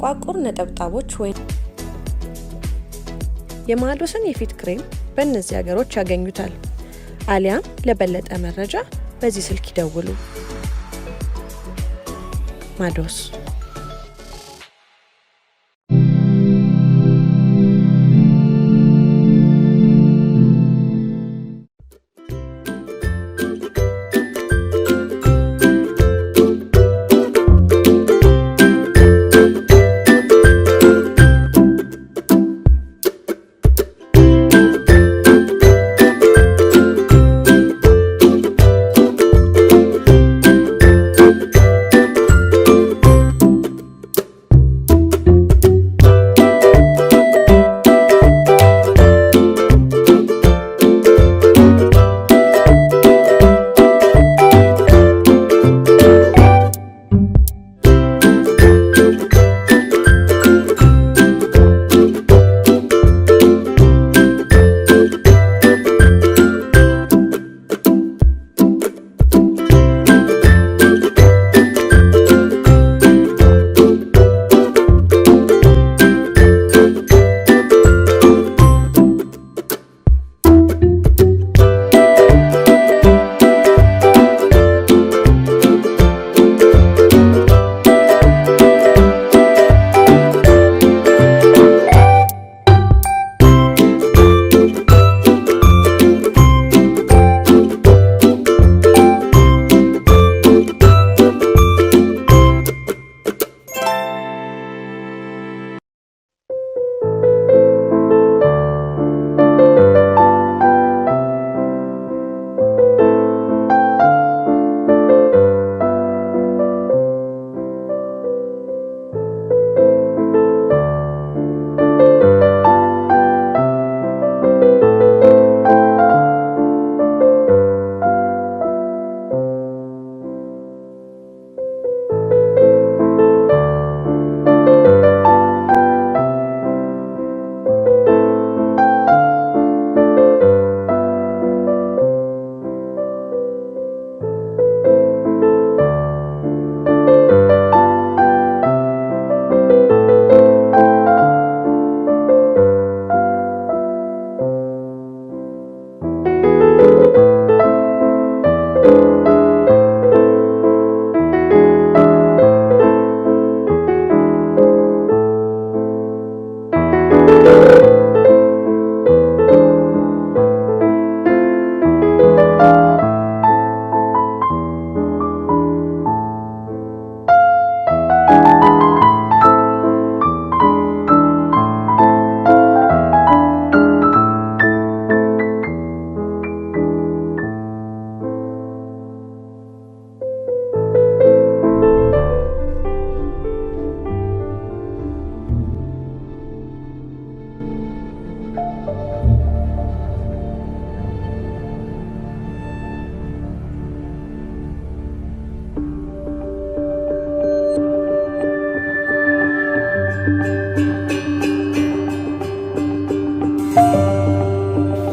ጥቋቁር ነጠብጣቦች ወይ የማዶስን የፊት ክሬም በእነዚህ ሀገሮች ያገኙታል። አሊያም ለበለጠ መረጃ በዚህ ስልክ ይደውሉ። ማዶስ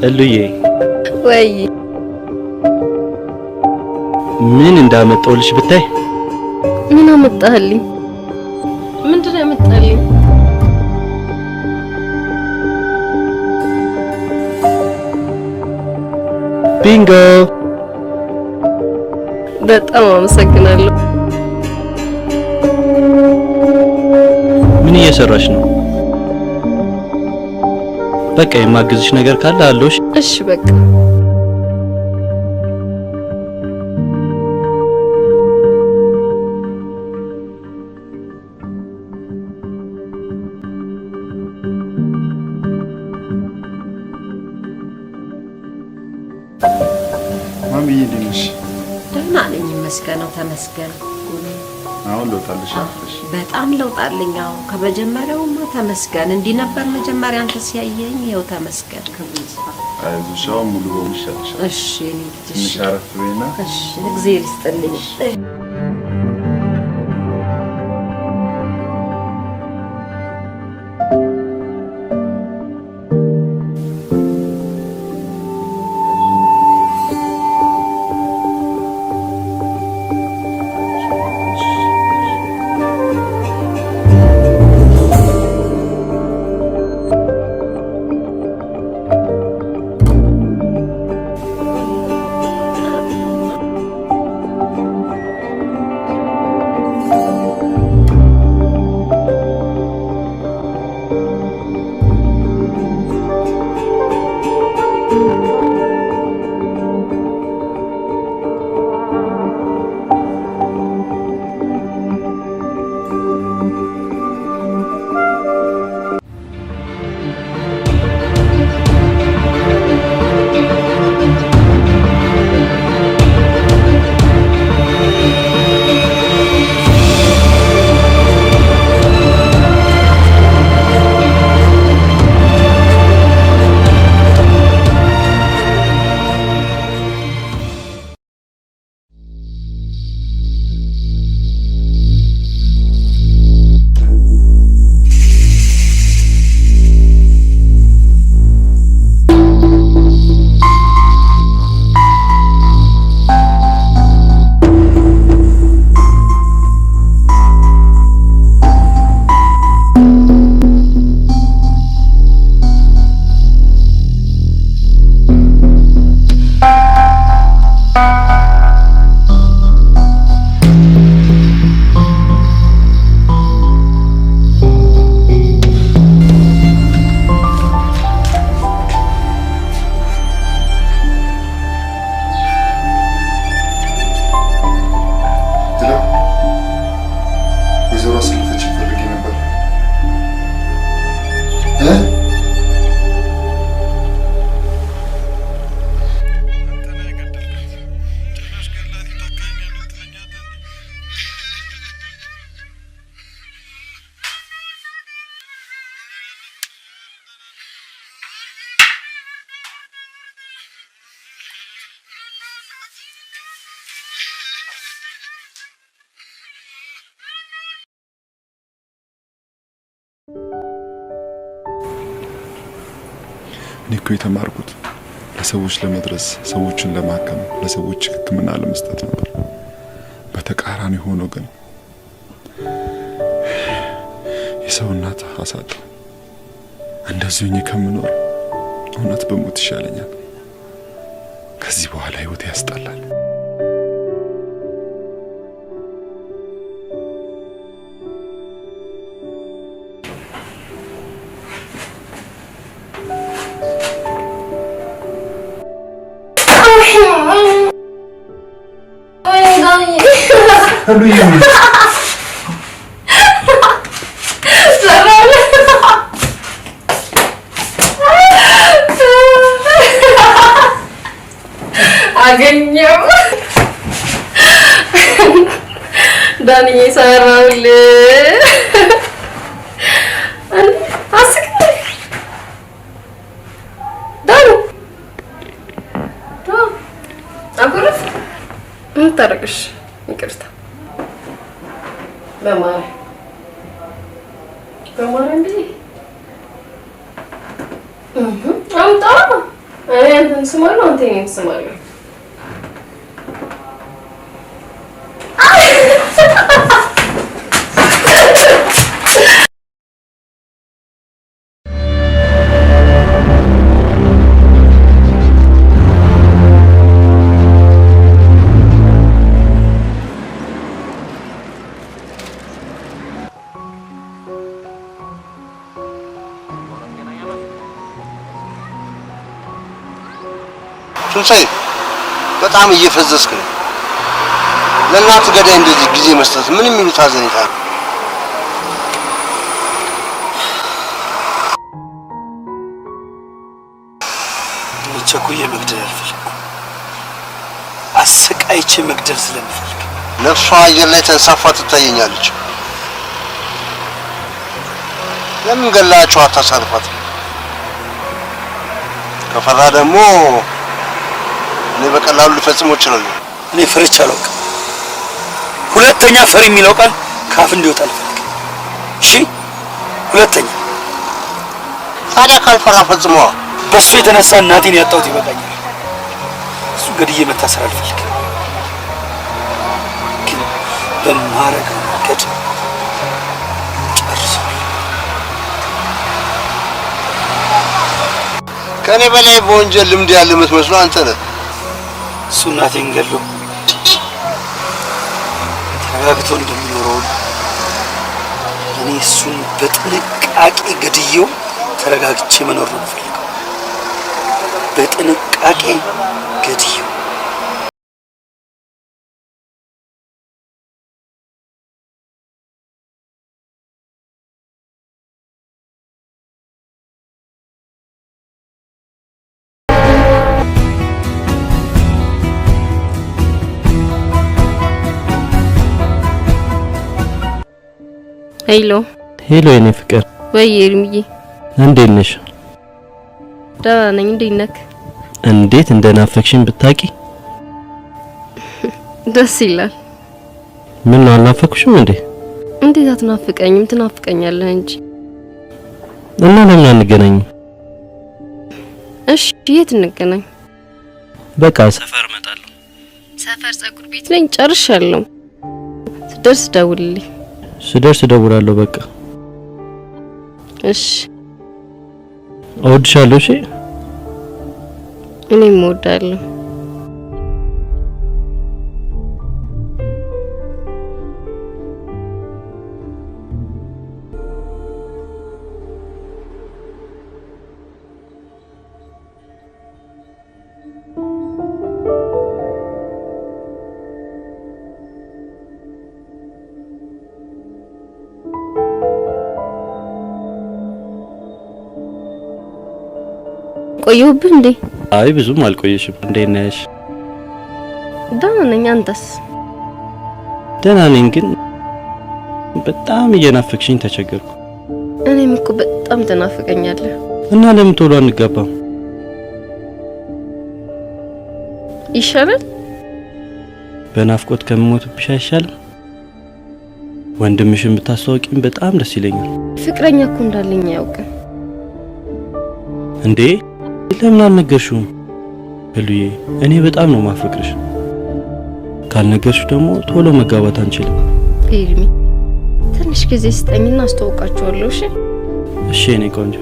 እሉዬ ወይ ምን እንዳመጣውልሽ ብታይ። ምን አመጣህልኝ? ምንድነው ያመጣልኝ? ቢንጎ። በጣም አመሰግናለሁ። ምን እየሰራሽ ነው? በቃ የማግዝሽ ነገር ካለ አለሽ? እሺ በቃ ማሚ ይልሽ ደህና ነኝ ይመስገነው ተመስገን። አሁን ለውጣልሽ? በጣም ለውጣልኝ። አዎ ከመጀመሪያውማ ተመስገን። እንዲህ ነበር መጀመሪያ አንተ ሲያየኝ። ይኸው ተመስገን። አይዞሽ አሁን ሙሉ በሙሉ ይሻልሻል። እሺ ትንሽ አረፍ በይና። እሺ እግዚአብሔር ይስጥልኝ። እኔ እኮ የተማርኩት ለሰዎች ለመድረስ፣ ሰዎችን ለማከም፣ ለሰዎች ሕክምና ለመስጠት ነበር። በተቃራኒ ሆኖ ግን የሰው እናት አሳጣሁ። እንደዚህ ሆኜ ከምኖር እውነት በሞት ይሻለኛል። ከዚህ በኋላ ህይወት ያስጠላል። አገኘው ዳንዬ ሰራውል አስክ ዳኑ አጎረፍ ምን ታረግሽ? ይቅርታ በማር እንዴ አምጣ እኔ አንተን ስማለሁ አንተ እኔን ስማለሁ። ሱሳይ በጣም እየፈዘዝክ ነው። ለእናት ገዳይ እንደዚህ ጊዜ መስጠት ምን የሚሉት አዘኔታ ነው? ቸኩዬ መግደል አልፈልግም። አሰቃይቼ መግደል ስለምፈልግ ነፍሷ አየር ላይ ተንሳፋ ትታየኛለች። ለምን ገላችሁ አታሳልፋት? ከፈራ ደግሞ እኔ በቀላሉ ልፈጽመው እችላለሁ። እኔ ፈርቼ አላውቅም። ሁለተኛ ፈሪ የሚለው ቃል ካፍ እንዲወጣ አልፈልግም። እሺ ሁለተኛ። ታዲያ ካልፈራ ፈጽመዋ። በሱ የተነሳ እናቴን ያጣሁት ይበቃኛል። እሱ ገድዬ መታሰር አልፈልግም። ግን በማረገው መንገድ ጨርሰው። ከኔ በላይ በወንጀል ልምድ ያለ የምትመስለው አንተ ነህ። እሱ እናቴን ገሎ ተረጋግቶ እንደሚኖረው እኔ እሱን በጥንቃቄ ገድዬው ተረጋግቼ መኖር ነው የምፈልገው። በጥንቃቄ ገድዬው ሄሎ ሄሎ የኔ ፍቅር። ወይ ኤርሚዬ እንዴት ነሽ? ደህና ነኝ። እንዴት ነህ? እንዴት እንደናፈቅሽኝ ብታቂ። ደስ ይላል። ምን ነው አልናፈቅሽም እንዴ? እንዴት አትናፍቀኝም? ትናፍቀኛለህ እንጂ። እና ለምን አንገናኝም? እሺ የት እንገናኝ? በቃ ሰፈር እመጣለሁ። ሰፈር ፀጉር ቤት ነኝ። ጨርሻለሁ። ስደርስ ደውልልኝ። ስደርስ እደውላለሁ። በቃ እሺ። እወድሻለሁ። እሺ እኔም እወዳለሁ። ቆየሁብህ እንዴ? አይ ብዙም አልቆየሽም። እንዴት ነሽ? ደህና ነኝ። አንተስ? ደህና ነኝ፣ ግን በጣም እየናፈቅሽኝ ተቸገርኩ። እኔም እኮ በጣም ተናፍቀኛለህ። እና ለምን ቶሎ አንጋባም? ይሻላል። በናፍቆት ከመሞትብሽ አይሻልም? ወንድምሽን ብታስተዋውቂኝ በጣም ደስ ይለኛል። ፍቅረኛ እኮ እንዳለኝ አያውቅም። እንዴ ለምን አልነገርሽውም? ሄሉዬ እኔ በጣም ነው ማፈቅርሽ። ካልነገርሽ ደግሞ ቶሎ መጋባት አንችልም። ኤልሚ ትንሽ ጊዜ ስጠኝና አስተዋውቃቸዋለሁ። እሺ እሺ እኔ ቆንጆ።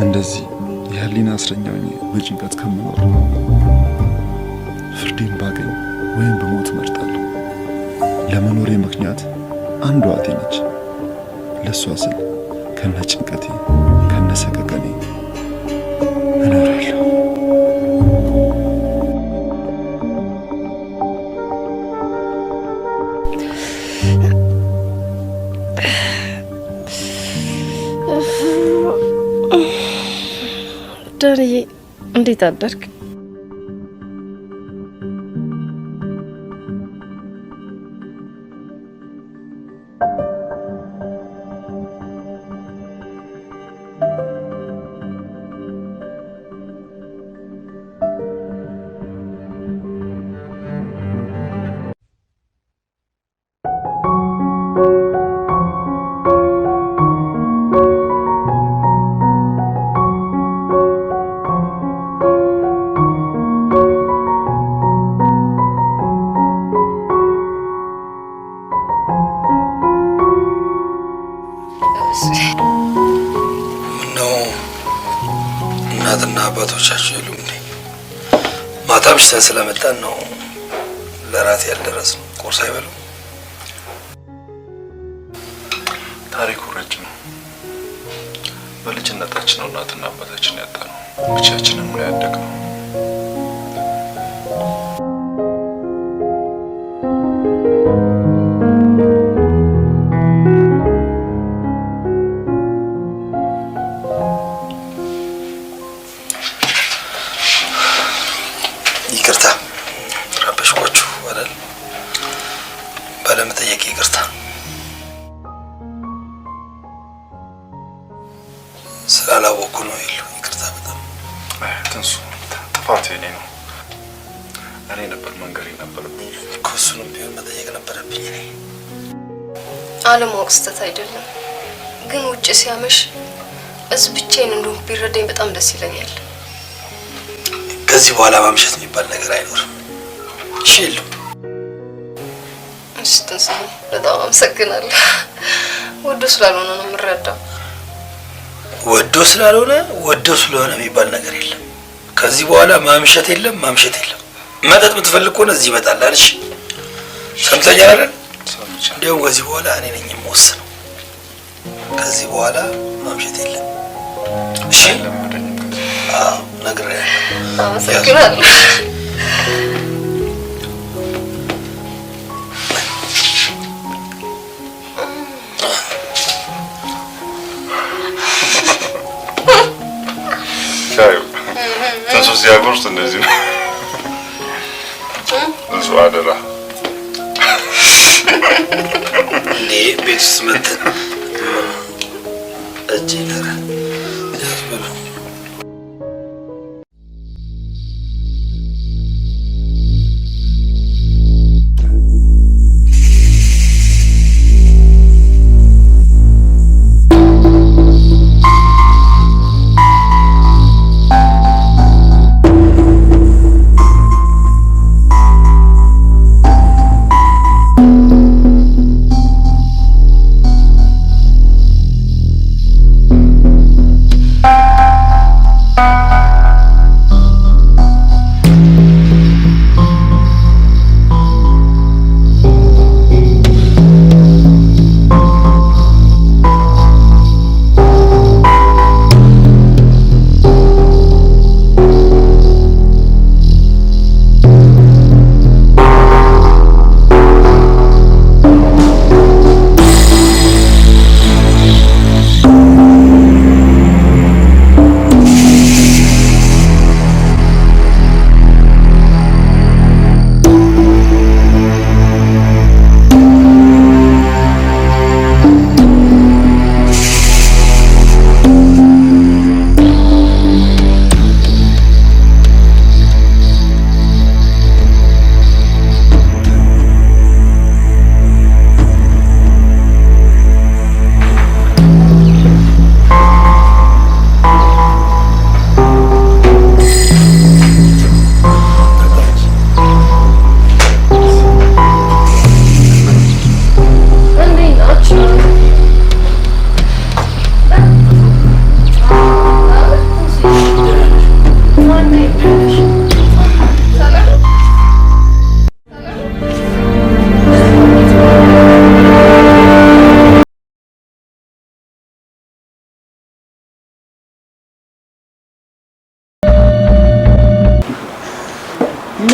እንደዚህ የህሊና እስረኛ ሆኜ በጭንቀት ከምኖር ፍርዴን ባገኝ ወይም በሞት እመርጣለሁ። ለመኖሬ ምክንያት አንዷ እቴ ነች። ለሷ ስል ከነ ጭንቀቴ ከነ ሰቀቀኔ እኖራለሁ። ዳንዬ እንዴት አደርክ? እናትና አባቶቻችሁ የሉም እንዴ? ማታ ምሽተን ስለመጣን ነው ለራት ያልደረስነው። ቁርስ አይበሉም? ታሪኩ ረጅም ነው። በልጅነታችን ነው እናትና አባታችን ያጣነው። ብቻችንን ነው ያደግነው። ይቅርታ ረበሽኳችሁ አይደል? ባለመጠየቅ ይቅርታ። ስላላወኩ ነው ይሉ ይቅርታ በጣም ትንሱ ጥፋት የኔ ነው። እኔ ነበር መንገሬ ነበረብኝ እኮ እሱንም ቢሆን መጠየቅ ነበረብኝ። እኔ አለማወቅ ስህተት አይደለም፣ ግን ውጭ ሲያመሽ እዚህ ብቻዬን እንደሆንኩ ቢረዳኝ በጣም ደስ ይለኛል። ከዚህ በኋላ ማምሸት የሚባል ነገር አይኖርም። እሺ የለም። እሺ ትንሱ በጣም አመሰግናለሁ። ወዶ ስላልሆነ ነው የምረዳው። ወዶ ስለሆነ የሚባል ነገር የለም። ከዚህ በኋላ ማምሸት የለም። መጠጥ የምትፈልግ ከሆነ እዚህ ይመጣል አይደል? ሰምተኛል አይደል? እንዲያውም ከዚህ በኋላ እኔ ነኝ የምወስነው። ከዚህ በኋላ ማምሸት የለም። እሺ ነግሬሃለሁ። አመሰግናለሁ። ሻዩ ትንሱ ሲያጎርስ እንደዚህ ነው። ትንሱ አደራ እንዴ ቤት ውስጥ መተን እጅ ይነራል ያስብሉ።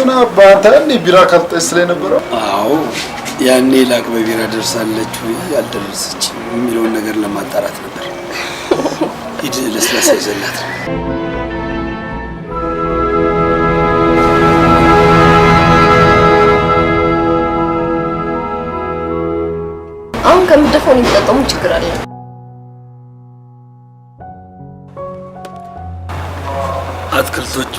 ምን አባታ እንዴ ቢራ ካልጠስ ስለነበረው? አዎ ያኔ ላቅበ ቢራ ደርሳለች ወይ ያልደረሰች የሚለውን ነገር ለማጣራት ነበር። ሂድ ለስላሳ ይዘላት። አሁን ከምደፈው ነው የሚጠጣው ችግር አለ? አትክልቶች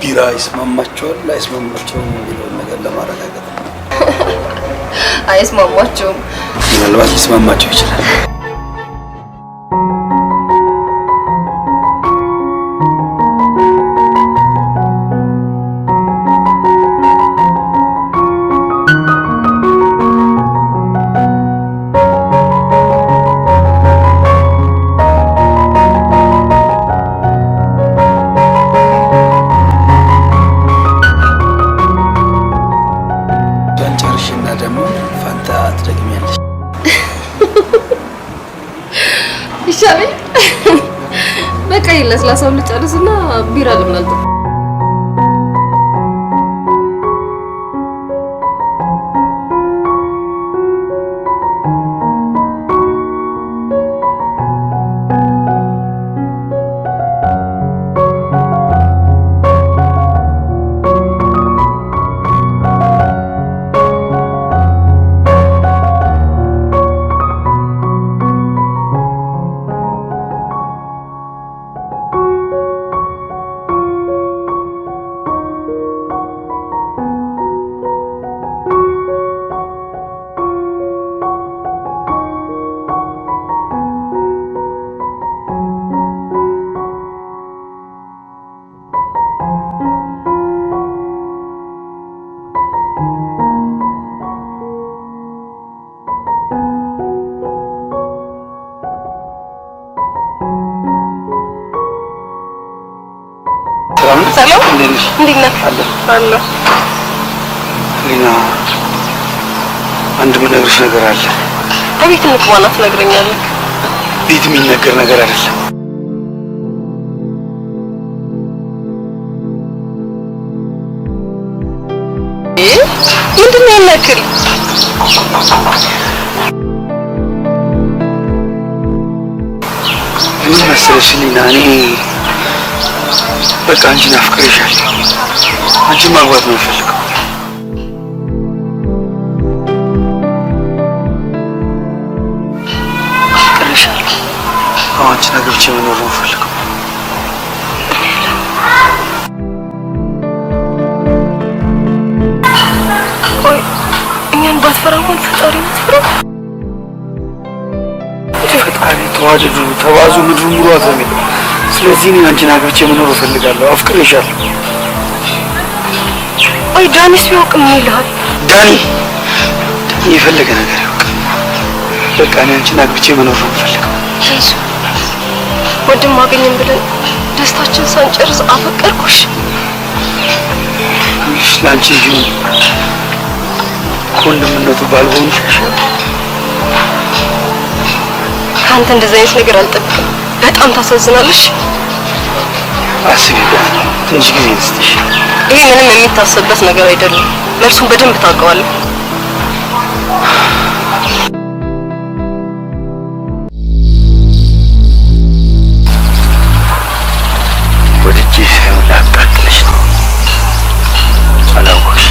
ቢራ ይስማማቸዋል አይስማማቸውም የሚለውን ነገር ለማረጋገጥ ነው። አይስማማቸውም። ምናልባት ሊስማማቸው ይችላል። ይሻለኝ በቃ ለስላሳውን ልጨርስና ቢራ ልምናልጥ። ሰላም እንዴት ነህ? አለ ሊና አንድ የምነግርሽ ነገር አለ። አቤት እንግባና ትነግረኛለህ? ቤት የሚነገር ነገር አይደለም። ምንድን ነው የሚያክል? ምን መሰለሽ ሊና እኔ በቃ አንቺን አፍቅሬሻለሁ። አንቺን ማግባት ነው የምፈልገው። አፍቅሬሻለሁ። አንቺን አግብቼ መኖር ነው የምፈልገው። ቆይ እኛን ባትፈራ እንኳን ፈጣሪ ባትፈራ? ፈጣሪ ተዋደዱ ተባዙ ምድሩ ሙሉ አዘሜ። ስለዚህ እኔ አንቺን አግብቼ መኖር እፈልጋለሁ። አፍቅሬሻለሁ። ቆይ ዳኒስ ቢያውቅ ምን ይልሃል? ዳኒ የፈለገ ነገር ያውቅ። በቃ እኔ አንቺን አግብቼ መኖር ነው የምፈልገው። ትንሱ ወንድም አገኘን ብለን ደስታችን ሳንጨርስ አፈቀርኩሽ። ለአንቺ ይሁን ከወንድምነቱ ባልሆን ይሻሻል። ከአንተ እንደዚህ አይነት ነገር አልጠብቅም። በጣም ታሳዝናለሽ። አስቢበት፣ ትንሽ ጊዜ ልስጥሽ። ይሄ ምንም የሚታሰብበት ነገር አይደለም። መልሱን በደንብ ታውቀዋለህ። ወድጄ ሳይሆን ላቃጥልሽ ነው። አላወቅሽ?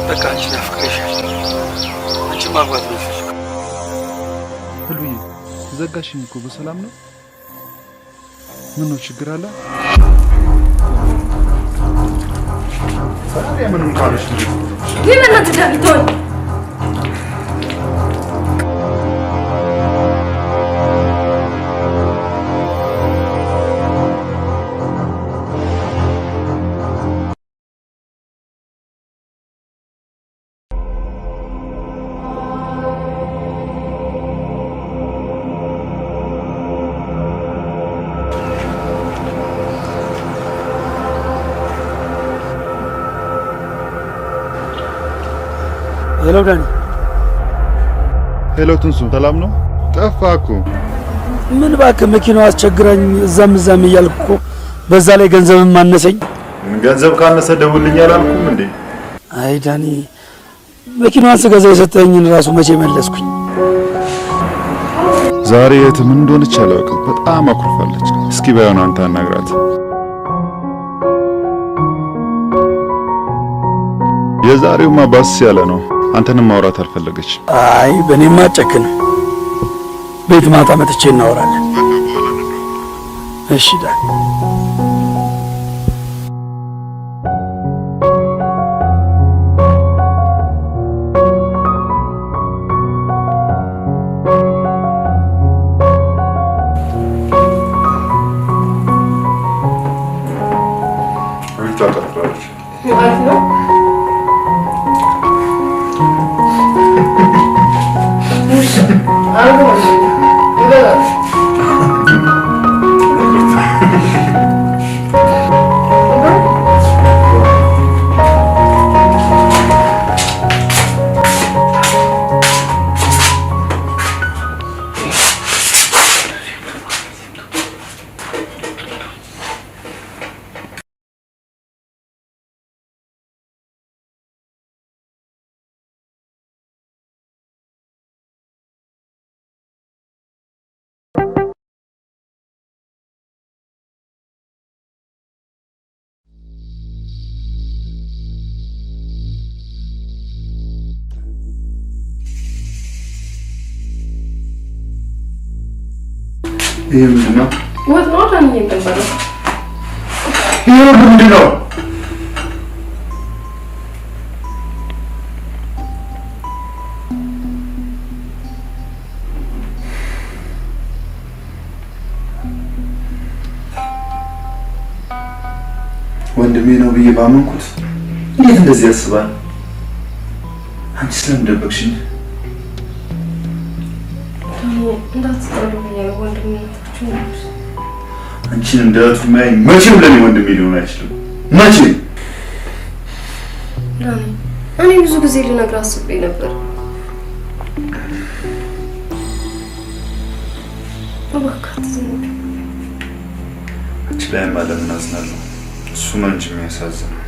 በቃ አንቺን አፍቅሬሻለሁ። አንቺን ማግባት ነው። ዘጋሽኝ እኮ በሰላም ነው? ምን ነው ችግር አለ? ታዲያ ምንም ካለሽ ይመና ተዳብቶኝ ሄሎ ዳኒ። ሄሎ ትንሱ፣ ሰላም ነው? ጠፋህ እኮ። ምን እባክህ መኪናው አስቸግራኝ እዛም እያልኩ እኮ በዛ ላይ ገንዘብም ማነሰኝ። ገንዘብ ካነሰ ደውልልኝ አላልኩም እንዴ? አይ ዳኒ፣ መኪናዋን ስገዛ የሰጠኝን ራሱ መቼ መለስኩኝ? ዛሬ የት ምን እንደሆነች አላውቅም። በጣም አኩርፋለች። እስኪ ባይሆን አንተ አናግራት። የዛሬውማ ባስ ያለ ነው። አንተንም ማውራት አልፈለገች። አይ በእኔማ አጨክንም። ቤት ማታ መጥቼ እናወራለን። እሺ ዳኒ። ይሄ ምንድን ነው? ወጥ ነው ታንኝ የሚባለው። ይሄ ምንድን ነው? ወንድሜ ነው ብዬ ባመንኩት እንዴት እንደዚህ ያስባል? አንቺ ስለምን ደበቅሽኝ? እንዳትጣሉ ብያለሁ። ወንድሜታችሁ ነው። አንቺን እንደቱ ማይ መቼም ለኔ ወንድሜ ሊሆን አይችልም። መቼም ዳኒ፣ እኔ ብዙ ጊዜ ልነግርህ አስቤ ነበር። እባክህ አትዘንድ። አንቺ ላይ ማለምን አዝናለሁ። እሱ ነው እንጂ የሚያሳዝነው።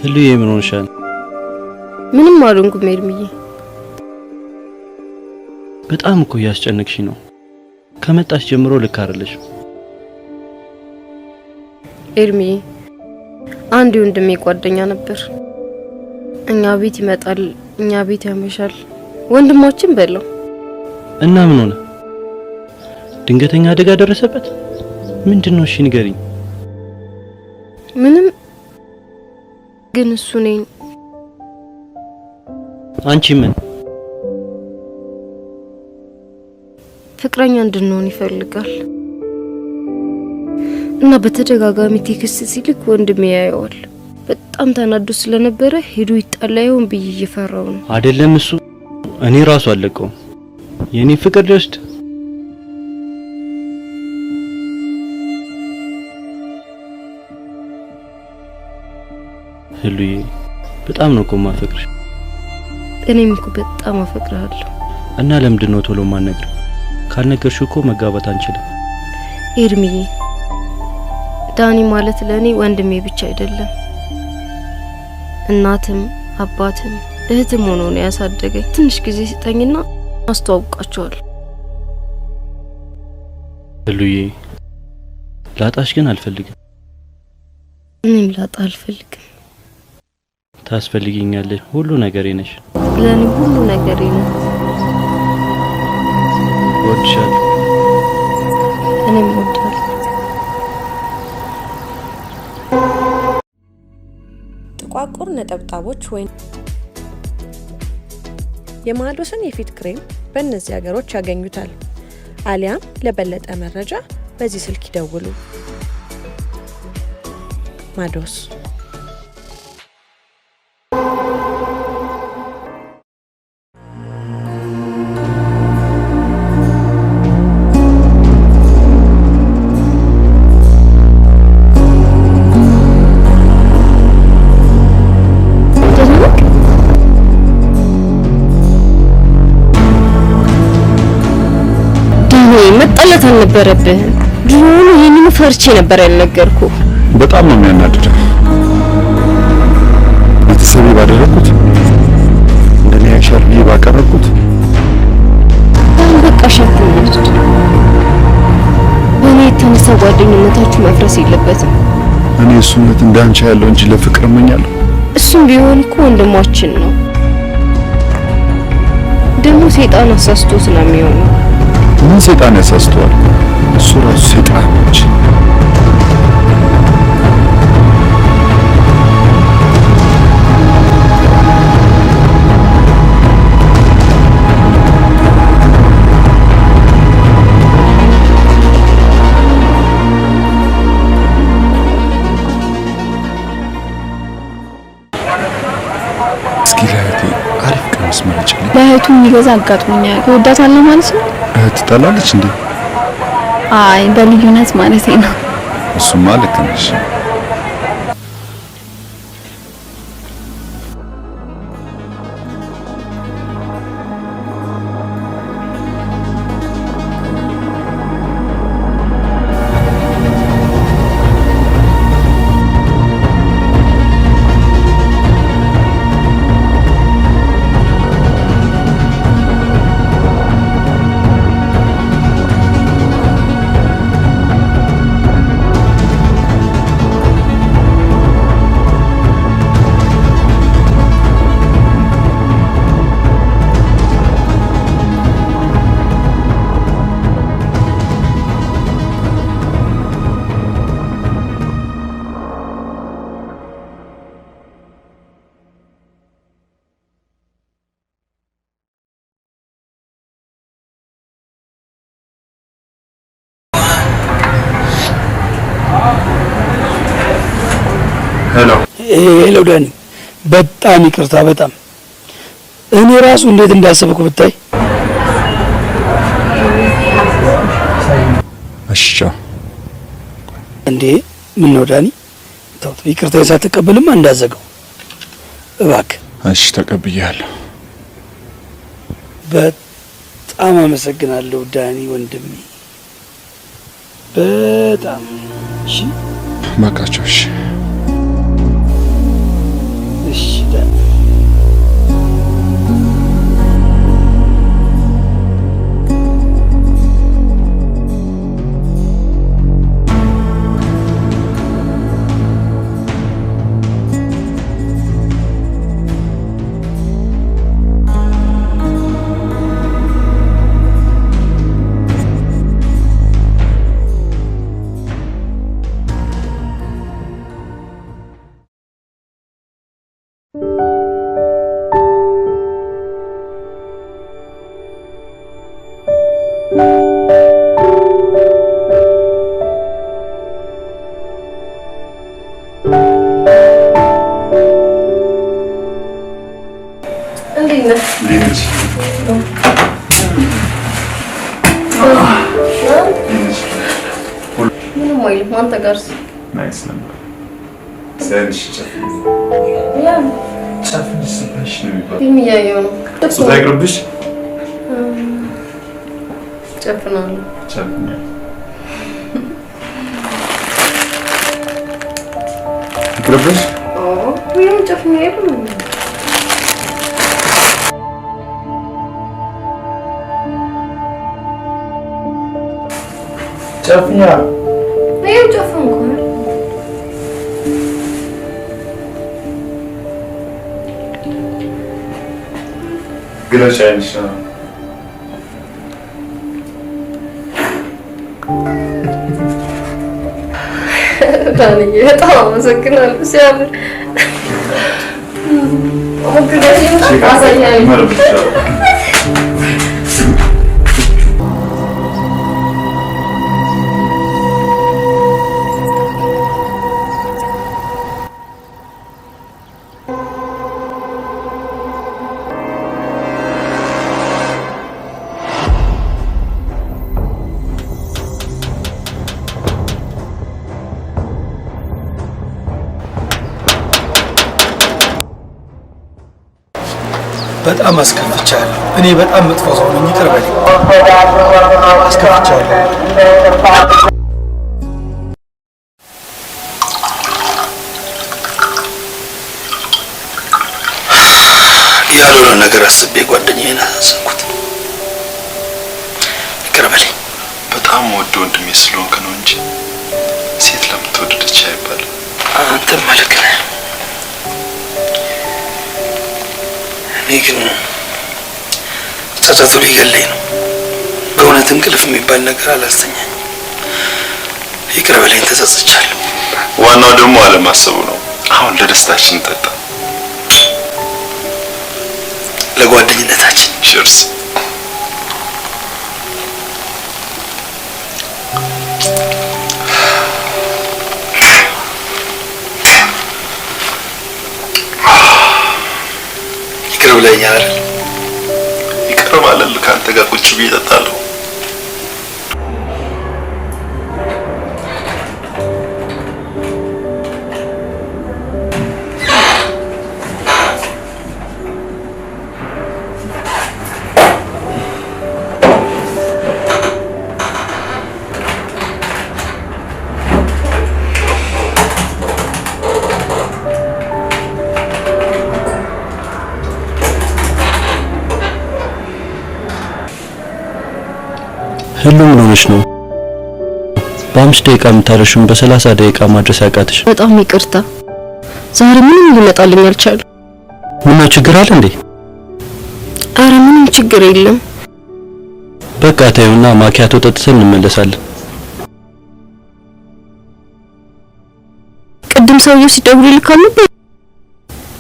ህልዬ ምን ሆነሻል? ምንም አልሆንኩም ኤርሚዬ። በጣም እኮ ያስጨነቅሽ ነው። ከመጣሽ ጀምሮ ልክ አይደለሽ። ኤርሚዬ አንድ ወንድሜ ጓደኛ ነበር። እኛ ቤት ይመጣል፣ እኛ ቤት ያመሻል። ወንድማችን በለው እና ምን ሆነ? ድንገተኛ አደጋ ደረሰበት? ምንድነው? እሺ ንገሪኝ። ምንም ግን እሱ ነኝ። አንቺ ምን ፍቅረኛ እንድንሆን ይፈልጋል እና በተደጋጋሚ ቴክስት ሲልክ ወንድሜ ያየዋል። በጣም ተናዶ ስለነበረ ሄዶ ይጣላየውን ብዬ እየፈራው ነው። አይደለም እሱ እኔ ራሱ አለቀው የኔ ፍቅር ልወስድ። ሄሉዬ በጣም ነው እኮ ማፈቅርሽ። እኔም እኮ በጣም አፈቅርሃለሁ። እና ለምንድን ነው ቶሎ ማነግር? ካልነገርሽው እኮ መጋባት አንችልም። ኤርሚዬ ዳኒ ማለት ለኔ ወንድሜ ብቻ አይደለም፣ እናትም አባትም እህትም ሆኖ ነው ያሳደገኝ። ትንሽ ጊዜ ስጠኝና አስተዋውቃቸዋለሁ። ሄሉዬ ላጣሽ ግን አልፈልግም። እኔም ላጣ አልፈልግም። ታስፈልጊኛለሽ። ሁሉ ነገሬ ነሽ። ለኔ ሁሉ ነገሬ ነው። እወድሻለሁ። እኔም እወድሃለሁ። ጥቋቁር ነጠብጣቦች ወይም የማዶስን የፊት ክሬም በእነዚህ ሀገሮች ያገኙታል። አሊያም ለበለጠ መረጃ በዚህ ስልክ ይደውሉ። ማዶስ መጣላት አልነበረብህም። ድሮውኑ ይሄንን ፈርቼ ነበር ያልነገርኩ። በጣም ነው የሚያናድደው። ቤተሰቤ ባደረኩት እንደኔ ያሻል ብዬ ባቀረብኩት በቃ ሻትነች። በእኔ የተነሳ ጓደኝነታችሁ መፍረስ የለበትም። እኔ እሱነት እንዳንቺ ያለው እንጂ ለፍቅር እመኛለሁ። እሱም ቢሆን እኮ ወንድማችን ነው። ደግሞ ሰይጣን አሳስቶት ነው የሚሆነው። ምን ሰይጣን ያሳስተዋል? እሱ ራሱ ሰይጣን ነች። እስኪ ለእህቴ አሪፍ ቀሚስ መረጭልኝ። ለእህቱ የሚገዛ አጋጥሞኛል። ትወዳታለህ ማለት ነው? እህት ትጠላለች እንዴ? አይ በልዩነት ማለቴ ነው። እሱማ ልክ ነሽ። ሄሎ ዳኒ፣ በጣም ይቅርታ። በጣም እኔ ራሱ እንዴት እንዳሰብኩ ብታይ። እሺ እንዴ ምን ነው ዳኒ? ተው ይቅርታ ሳትቀበልማ እንዳዘገው እባክህ። እሺ ተቀብያለሁ። በጣም አመሰግናለሁ ዳኒ ወንድሜ፣ በጣም እሺ። ማካቸው እሺ እሺ ዳኒ ምንም አይልም። አንተ ጋርስ? ናይስ ነበር። ሰንሽ ጨፍንሽ ስባሽ ነው የሚባለው። ፊልም እያየሁ ነው። ስታይቅርብሽ ጨፍናለሁ። ጨፍኛ ይቅርብሽ። ወይም ጨፍኛ አይደለም። ጨፍኛ ወይም ጨፍንኩ። ግለጭ አይንሽ ነው። ዳንዬ በጣም አመሰግናለሁ። ሲያምር በጣም አስከፍቻለሁ። እኔ በጣም መጥፎ ሰው ነኝ። ይቅር በለኝ። አስከፍቻለሁ። ያልሆነ ነገር አስቤ ጓደኛዬን አሳዘንኩት። ይቅር በለኝ። በጣም ወደ ወንድሜ ስለሆንክ ነው እንጂ ሴት ለምትወደደች አይባልም። አንተም ልክ ነህ። እኔ ግን ጸጸቱ ሊገለኝ ነው። በእውነት እንቅልፍ የሚባል ነገር አላስተኛኝ። ይቅር በለኝ፣ ተጸጽቻለሁ። ዋናው ደግሞ አለማሰቡ ነው። አሁን ለደስታችን እንጠጣ፣ ለጓደኝነታችን ቺርስ። ይቅር ብለኛል አይደል? ይቅር ማለት ከአንተ ጋር ቁጭ ብዬ እጠጣለሁ። ሁሉም ምን ሆነሽ ነው? በ5 ደቂቃ የምታረሹን በ30 ደቂቃ ማድረስ ያቃተሽ? በጣም ይቅርታ። ዛሬ ምንም ሊመጣልኝ አልቻለም። ምነው ችግር አለ እንዴ? አረ ምንም ችግር የለም። በቃ ታዩና ማኪያቶ ጠጥተን እንመለሳለን። ቅድም ሰውየው ሲደውልልህ ነበር።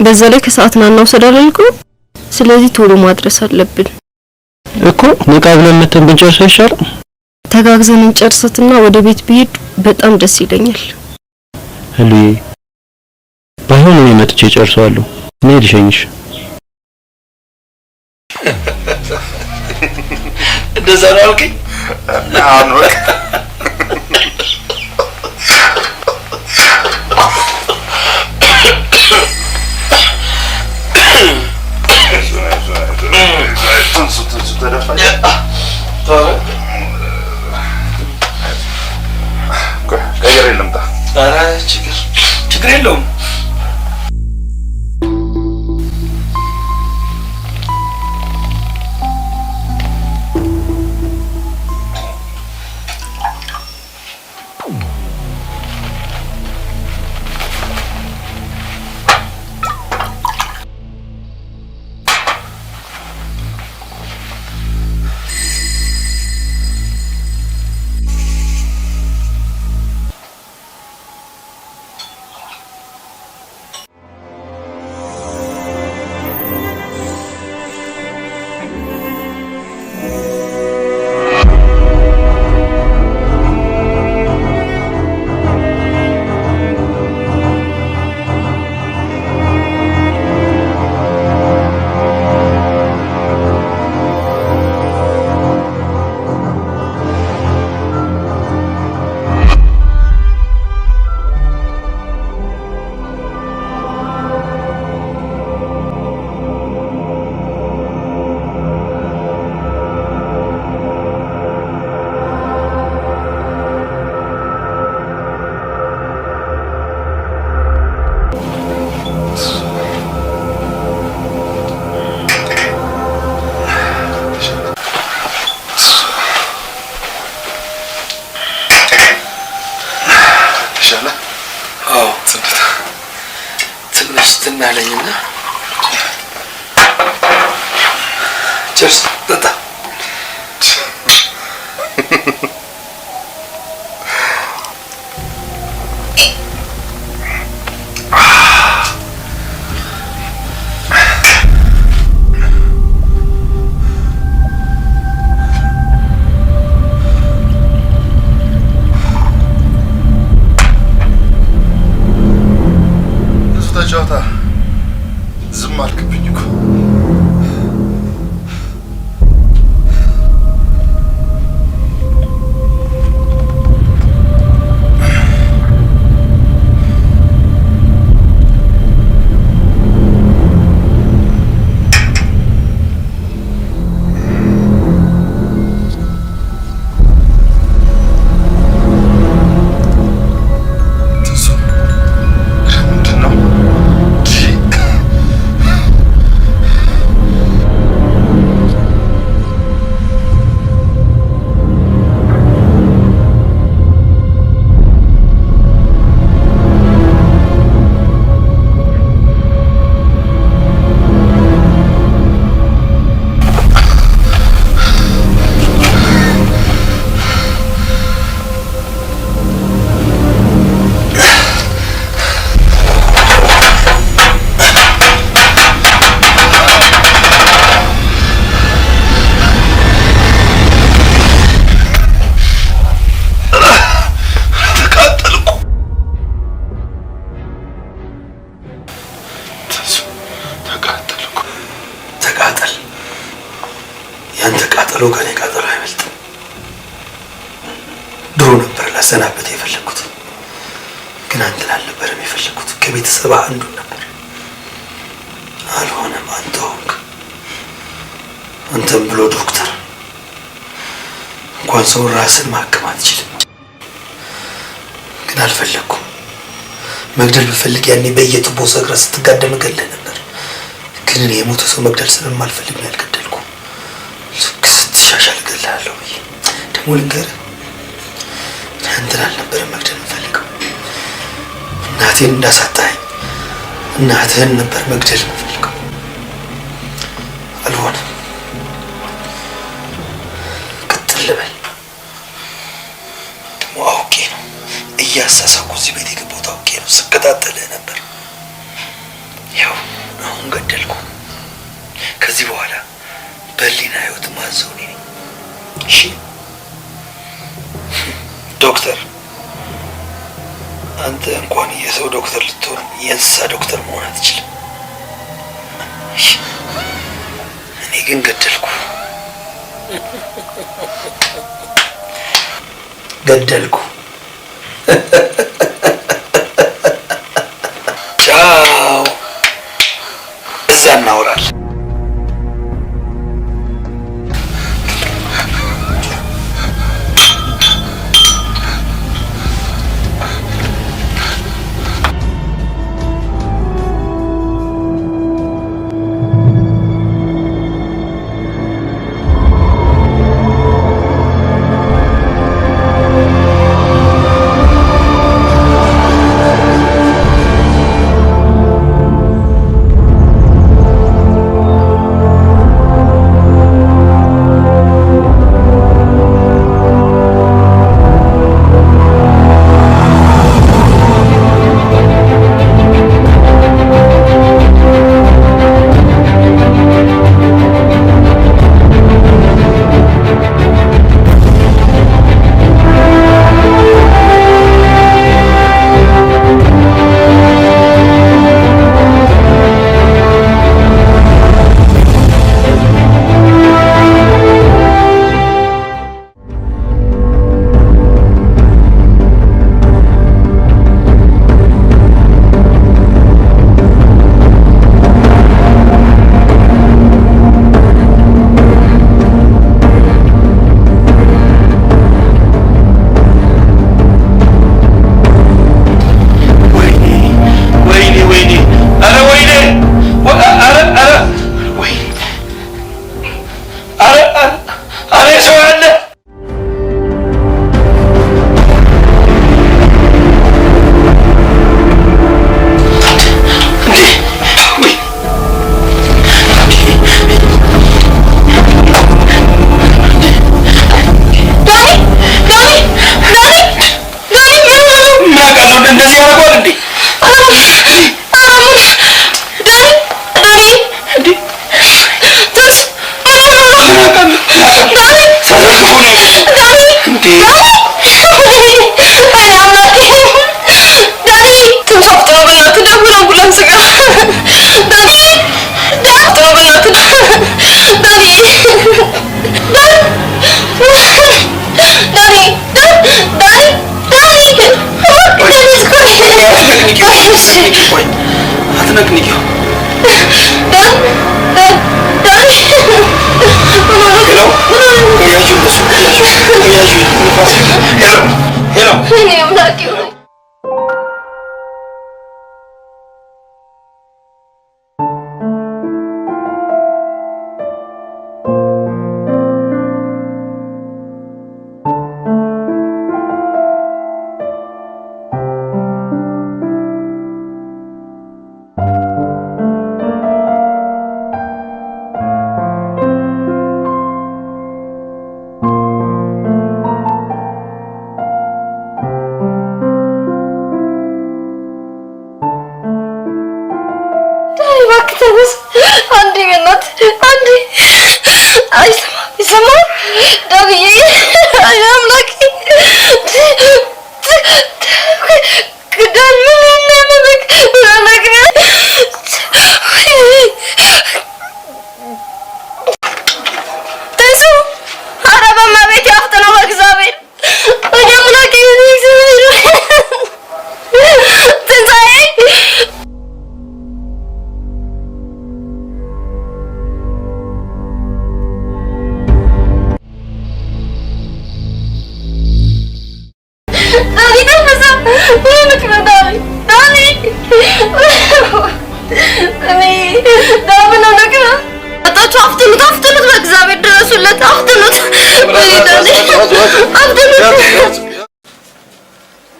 በዛ ላይ ከሰዓት ናና ውሰድ አላልኩም? ስለዚህ ቶሎ ማድረስ አለብን እኮ። ነቃ ብለን መተን ብንጨርሰው ይሻላል። ተጋግዘን እንጨርሰትና ወደ ቤት ብሄድ በጣም ደስ ይለኛል። ህሉዬ፣ ባይሆን እኔ መጥቼ ጨርሰዋለሁ። እኔ ልሸኝሽ። እንደዛ ነው አልከኝ? አሁን በቃ ችግር የለውም። ዋስትና አለኝና ቸርስ ጠጣ። ጨዋታ ዝም አልክብኝ እኮ። ተቃጠል። ያንተ ቃጠሎ ከኔ ቃጠሎ አይበልጥም። ድሮ ነበር ላሰናበት የፈለኩት፣ ግን አንተን አልነበረም የፈለኩት። ከቤተሰብ አንዱን ነበር። አልሆነም። አንተ ሆንክ። አንተም ብሎ ዶክተር እንኳን ሰው ራስን ማከም አትችልም። ግን አልፈለኩም። መግደል ብፈልግ ያኔ በየቱቦ ሰግረ ስትጋደም እገልህ ነበር። ግን እኔ የሞተ ሰው መግደል ስለማልፈልግ ነው ያልገደልኩ። ልክ ስትሻሻል እገልሃለሁ ብዬ ደግሞ ልንገርህ፣ አንተን አልነበረም መግደል የምፈልገው። እናቴን እንዳሳጣኸኝ እናትህን ነበር መግደል የምፈልገው። አልሆነም። ቅጥል በል። ደግሞ አውቄ ነው እያሳሳኩ እዚህ ቤት የገባሁት። አውቄ ነው ስከታተልህ ነበር። ያው አሁን ገደልኩ። ከዚህ በኋላ በህሊና ህይወት ማዘው እኔ ነኝ። እሺ ዶክተር፣ አንተ እንኳን የሰው ዶክተር ልትሆን የእንስሳ ዶክተር መሆን አትችልም። እኔ ግን ገደልኩ ገደልኩ። ቻው። እዛ እናወራለን። ቆይ አትነቅንቂው።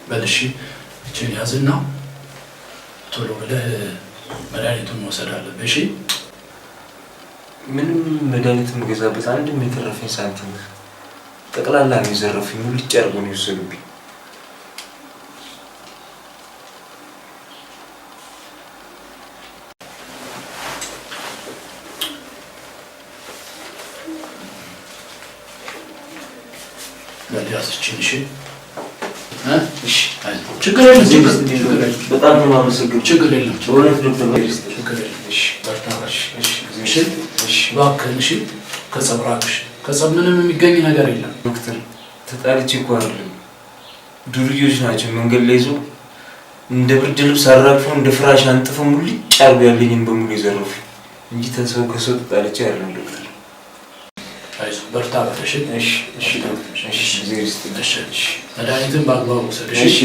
በልሽ እቺን ያዝና ቶሎ ብለህ መድኃኒቱን መውሰድ አለብህ። እሺ? ምንም መድኃኒት የምገዛበት አንድም የተረፈኝ ሳንቲም ጠቅላላ ነው የዘረፉኝ። ሙልጭ አድርጎ ነው የወሰዱብኝ። በሊያስችን እሺ እሺ ችግር የለም። በጣም ነው የማመሰግነው። ችግር የለም። በእውነት ዶክተር ችግር የለም። እሺ በርታሽ። እሺ እሺ እባክህን እሺ። ከጸብራክሽ ከጸብ ምንም የሚገኝ ነገር የለም ዶክተር። ተጣልቼ እኮ አይደለም፣ ዱርዮች ናቸው መንገድ ላይ ይዘው እንደ ብርድ ልብስ አራግፈው እንደ ፍራሽ አንጥፈው ሙልጭ አድርገው ያለኝን በሙሉ የዘረፉኝ እንጂ ተሰው ከሰው ተጣልቼ አይደለም ዶክተር። አይዞህ በርታ በለሽ። እሺ እሺ ዶክተር እሺ እሺ መድኃኒትን በአግባቡ ውሰድ እሺ።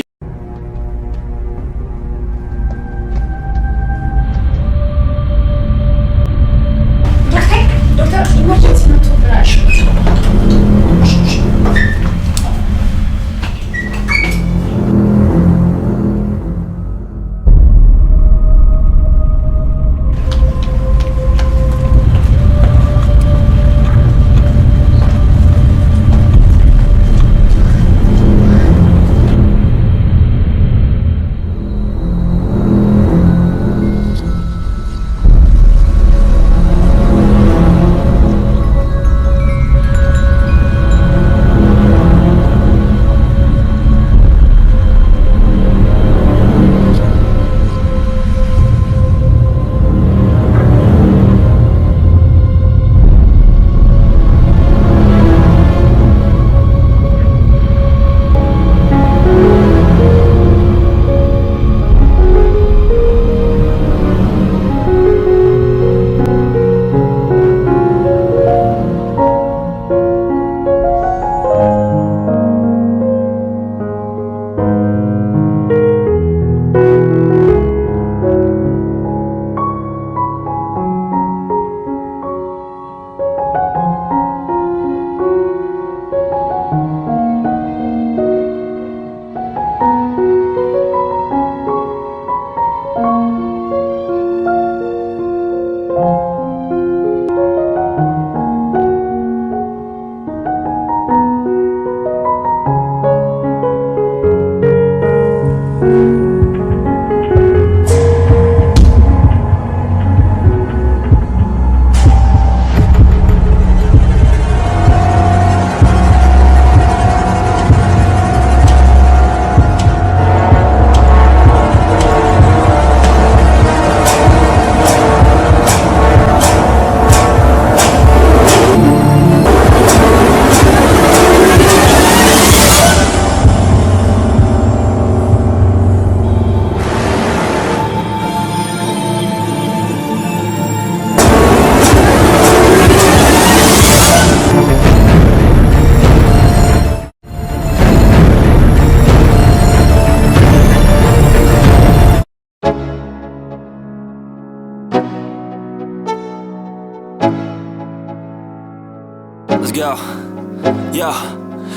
Yo,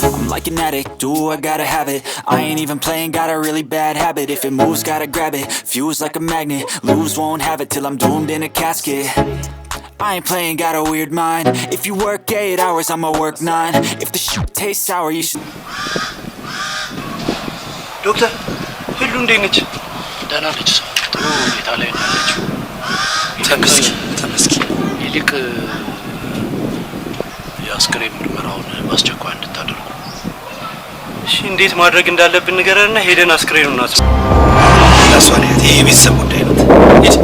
I'm like an addict, do I gotta have it. I ain't even playing, got a really bad habit. If it moves, gotta grab it, fuse like a magnet. Lose, won't have it till I'm doomed in a casket. I ain't playing, got a weird mind. If you work 8 hours, I'ma work 9. If the shit tastes sour, you should... ዶክተር ሁሉ እንዴት ነች? ደህና ነች። ጥሩ ሁኔታ ላይ ነው ያለችው። ተመስገን። ይልቅ የአስክሬን ምርመራውን በአስቸኳይ እንድታደርጉ። እሺ፣ እንዴት ማድረግ እንዳለብን ንገረንና ሄደን አስክሬኑን እናስ ያሷልያት። ይሄ ቤተሰብ ጉዳይ ነው። ሂድ።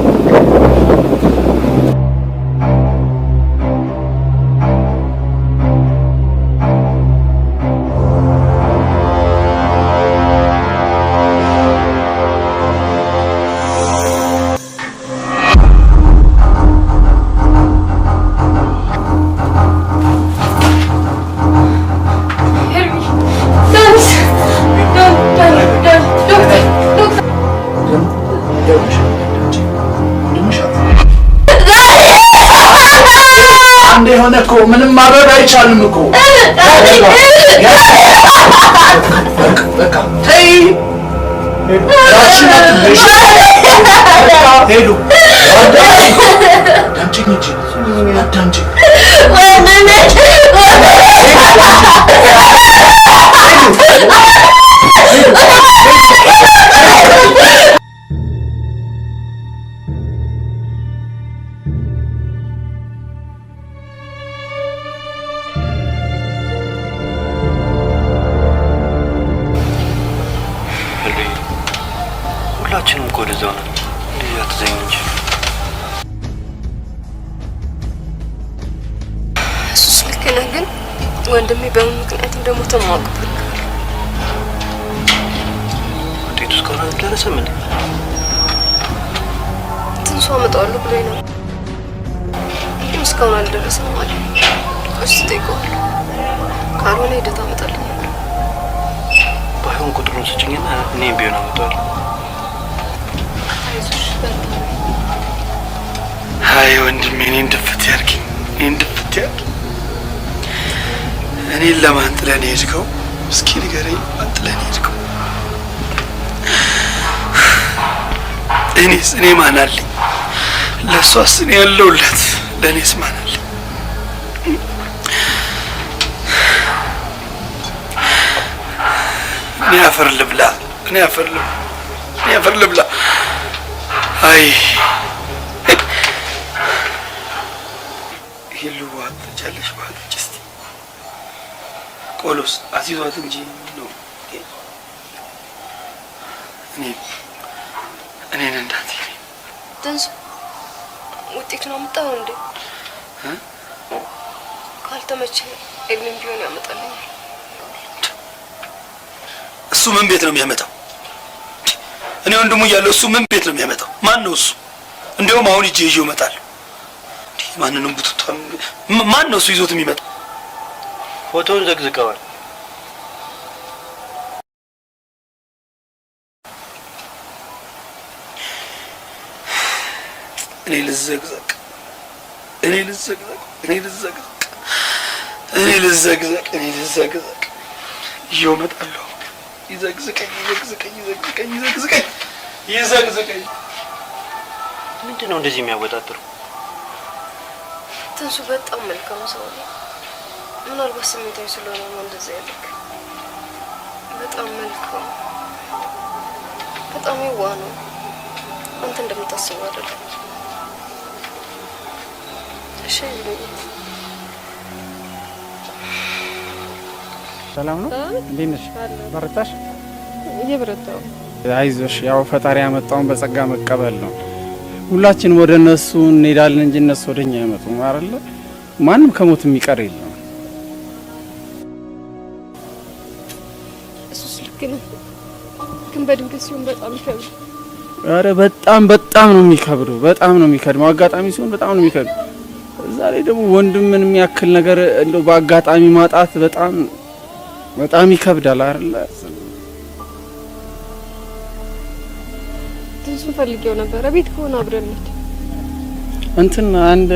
እኮ ምንም ማድረግ አይቻልም እኮ በቃ ተይ ሄዱ አዳምጪ ሁላችንም እኮ ወደዛው ነው። እንደዚህ አትዘኝ እንጂ እሱስ ልክ ነህ፣ ግን ወንድሜ በምን ምክንያት እንደሞተ ማወቅ ፈልጋለሁ። ውጤቱ እስካሁን አልደረሰም እንዴ? ትንሱ አመጣዋለሁ ብሎኝ ነው፣ ግን እስካሁን አልደረሰም ማለት ነው። እስቲ ጠይቀዋለሁ፣ ካልሆነ ሂደት አመጣልኛለሁ። ባይሆን ቁጥሩን ስጭኝና እኔም ቢሆን አመጣዋለሁ። አይ ወንድሜ፣ እኔን ድፍት ያድርጊኝ፣ እኔን ድፍት ያድርጊኝ። እኔን ለማን ጥለን ሄድከው? እስኪ ንገረኝ፣ ማን ጥለን ሄድከው? እኔስ እኔ ማን አለኝ? ለእሷስ እኔ ያለሁላት፣ ለእኔስ ማን አለኝ? እኔ አፈር ልብላ፣ እኔ አፈር ልብላ፣ እኔ አፈር ልብላ። አይ ሄሉ አትጨልሽ ባለች እስቲ ቆሎስ አሲዟት እንጂ ነው። እኔን እንዳትዪ። ትንሱ ውጤቱን አመጣው እንዴ? ካልተመቸ ኤልሚን ቢሆን ያመጣልኛል። እሱ ምን ቤት ነው የሚያመጣው? እኔ ወንድሙ እያለሁ እሱ ምን ቤት ነው የሚያመጣው? ማን ነው እሱ? እንዲያውም አሁን ይዤ እመጣለሁ። ማንንም ቡትቷን ማን ነው እሱ ይዞት የሚመጣው? ፎቶውን ዘግዝቀዋል። እኔ ልዘግዘቅ፣ እኔ ልዘግዘቅ፣ እኔ ልዘግዘቅ፣ እኔ ልዘግዘቅ፣ እኔ ልዘግዘቅ። ይዤው እመጣለሁ። ይዘግዝቀኝ፣ ይዘግዝቀኝ፣ ይዘግዝቀኝ፣ ይዘግዝቀኝ፣ ይዘግዝቀኝ። ምንድን ነው እንደዚህ የሚያወጣጥሩ? ትንሱ በጣም መልካም ሰው ነው። ምናልባት ስሜታዊ ስለሆነ ነው እንደዛ ያለክ። በጣም መልካም፣ በጣም የዋህ ነው። አንተ እንደምታስበው አይደለም። እሺ ሰላም ነው? እንዴት ነሽ? በረታሽ? እየበረታው። አይዞሽ፣ ያው ፈጣሪ ያመጣውን በጸጋ መቀበል ነው። ሁላችንም ወደ እነሱ እንሄዳለን እንጂ እነሱ ወደኛ አይመጡም አይደል? ማንም ከሞት የሚቀር የለም። እሱስ ልክ ነው፣ ግን በድንገት ሲሆን በጣም ይከብዳል። አረ በጣም ነው የሚከብደው፣ በጣም ነው የሚከብደው። አጋጣሚ ሲሆን በጣም ነው የሚከብደው። ዛሬ ደግሞ ወንድምን የሚያክል ነገር እንደው በአጋጣሚ ማጣት በጣም ይከብዳል አይደል? ትንሱን ፈልጌው ነበር። ቤት ከሆነ አብረን ነን። እንትን አንድ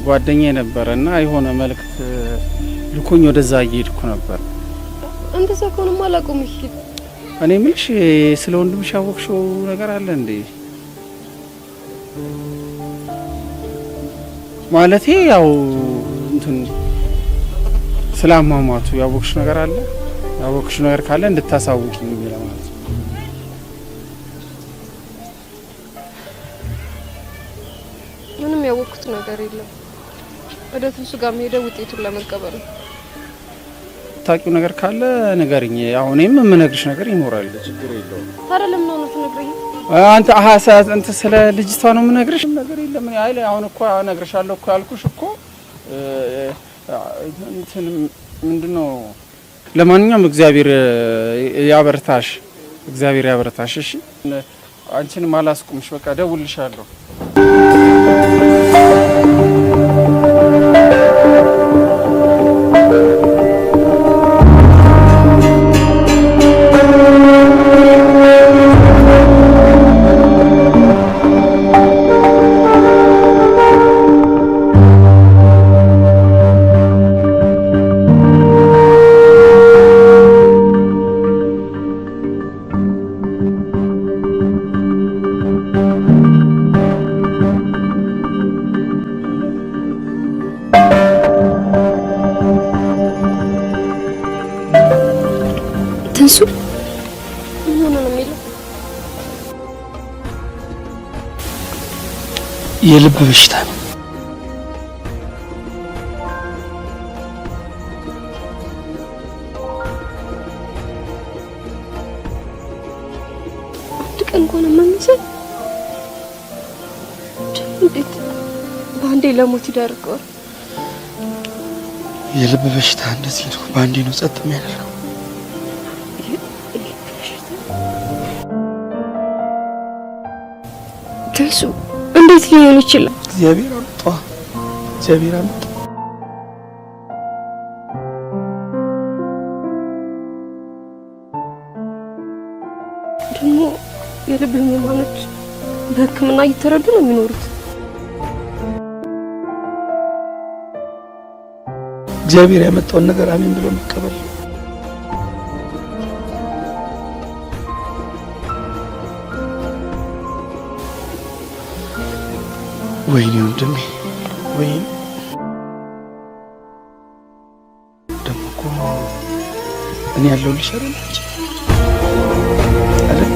ጓደኛዬ ነበርና የሆነ መልእክት ልኮኝ ወደዛ እየሄድኩ ነበር። እንደዛ ከሆነማ አላውቅም። እሺ እኔ ምንሽ ስለ ወንድምሽ ያወቅሽው ነገር አለ እንዴ? ማለቴ ያው እንትን ስላማማቱ ያወቅሽው ነገር አለ? ያወቅሽው ነገር ካለ እንድታሳውቂኝ ለማለት ነው። ምንም ያወቅኩት ነገር የለም። ወደ ትንሱ ጋር ሄደ ውጤቱን ለመቀበል ነው። ታውቂው ነገር ካለ ንገሪኝ። ያው እኔም የምነግርሽ ነገር ይኖራል፣ ችግር የለውም። ታዲያ ለምን ነው ትነግረኝ? አንተ አንተ ስለ ልጅቷ ነው የምነግርሽ ነገር የለም። እኔ አይደል አሁን እኮ እነግርሻለሁ እኮ ያልኩሽ እኮ እንትን ምንድነው። ለማንኛውም እግዚአብሔር ያበርታሽ፣ እግዚአብሔር ያበርታሽ። እሺ አንቺንም አላስቁምሽ። በቃ ደውልልሻለሁ። ትንሱ ምን ሆነ ነው የሚለው? የልብ በሽታ ነው። አንድ ቀን እንኳን መመሰል እንዴት በአንዴ ለሞት ይዳርገዋል? የልብ በሽታ እንደዚህ ነው፣ በአንዴ ነው ጸጥ የሚያደርገው። ትንሱ እንዴት ሊሆን ይችላል? እግዚአብሔር አመጣ፣ እግዚአብሔር አመጣ። ደግሞ የልብ ህመማኖች በሕክምና እየተረዱ ነው የሚኖሩት። እግዚአብሔር ያመጣውን ነገር አሜን ብሎ መቀበል። ወይኔ ወንድሜ፣ ወይኔ ደግሞ እኮ እኔ ያለሁልሽ አይደል አንቺ አይደል?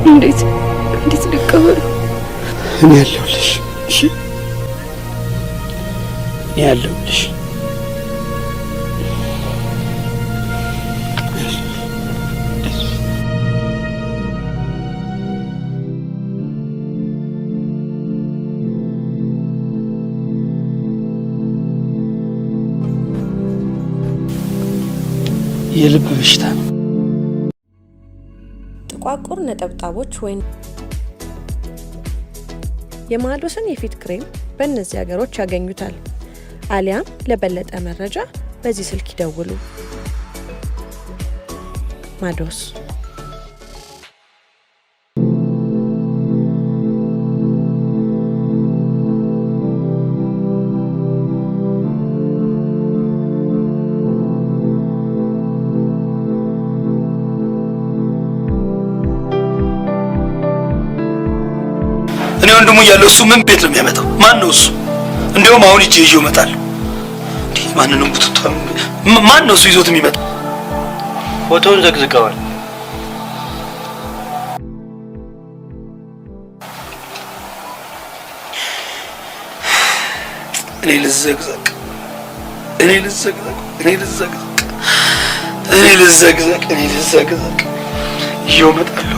እንዴት ልቀበሉ? እኔ ያለሁልሽ። እሺ እኔ ያለሁልሽ። የልብ በሽታ ነው። ጥቋቁር ነጠብጣቦች ወይም የማዶስን የፊት ክሬም በእነዚህ ሀገሮች ያገኙታል። አሊያም ለበለጠ መረጃ በዚህ ስልክ ይደውሉ። ማዶስ እኔ ወንድሙ እያለው እሱ ምን ቤት ነው የሚያመጣው? ማን ነው እሱ? እንደውም አሁን ይዤው እመጣለሁ። እንዴ ማንንም ቡትቷ ማን ነው እሱ ይዞት የሚመጣው? ፎቶውን ዘግዝቀዋል። እኔ ልዘግዘቅ ይዤው እመጣለሁ።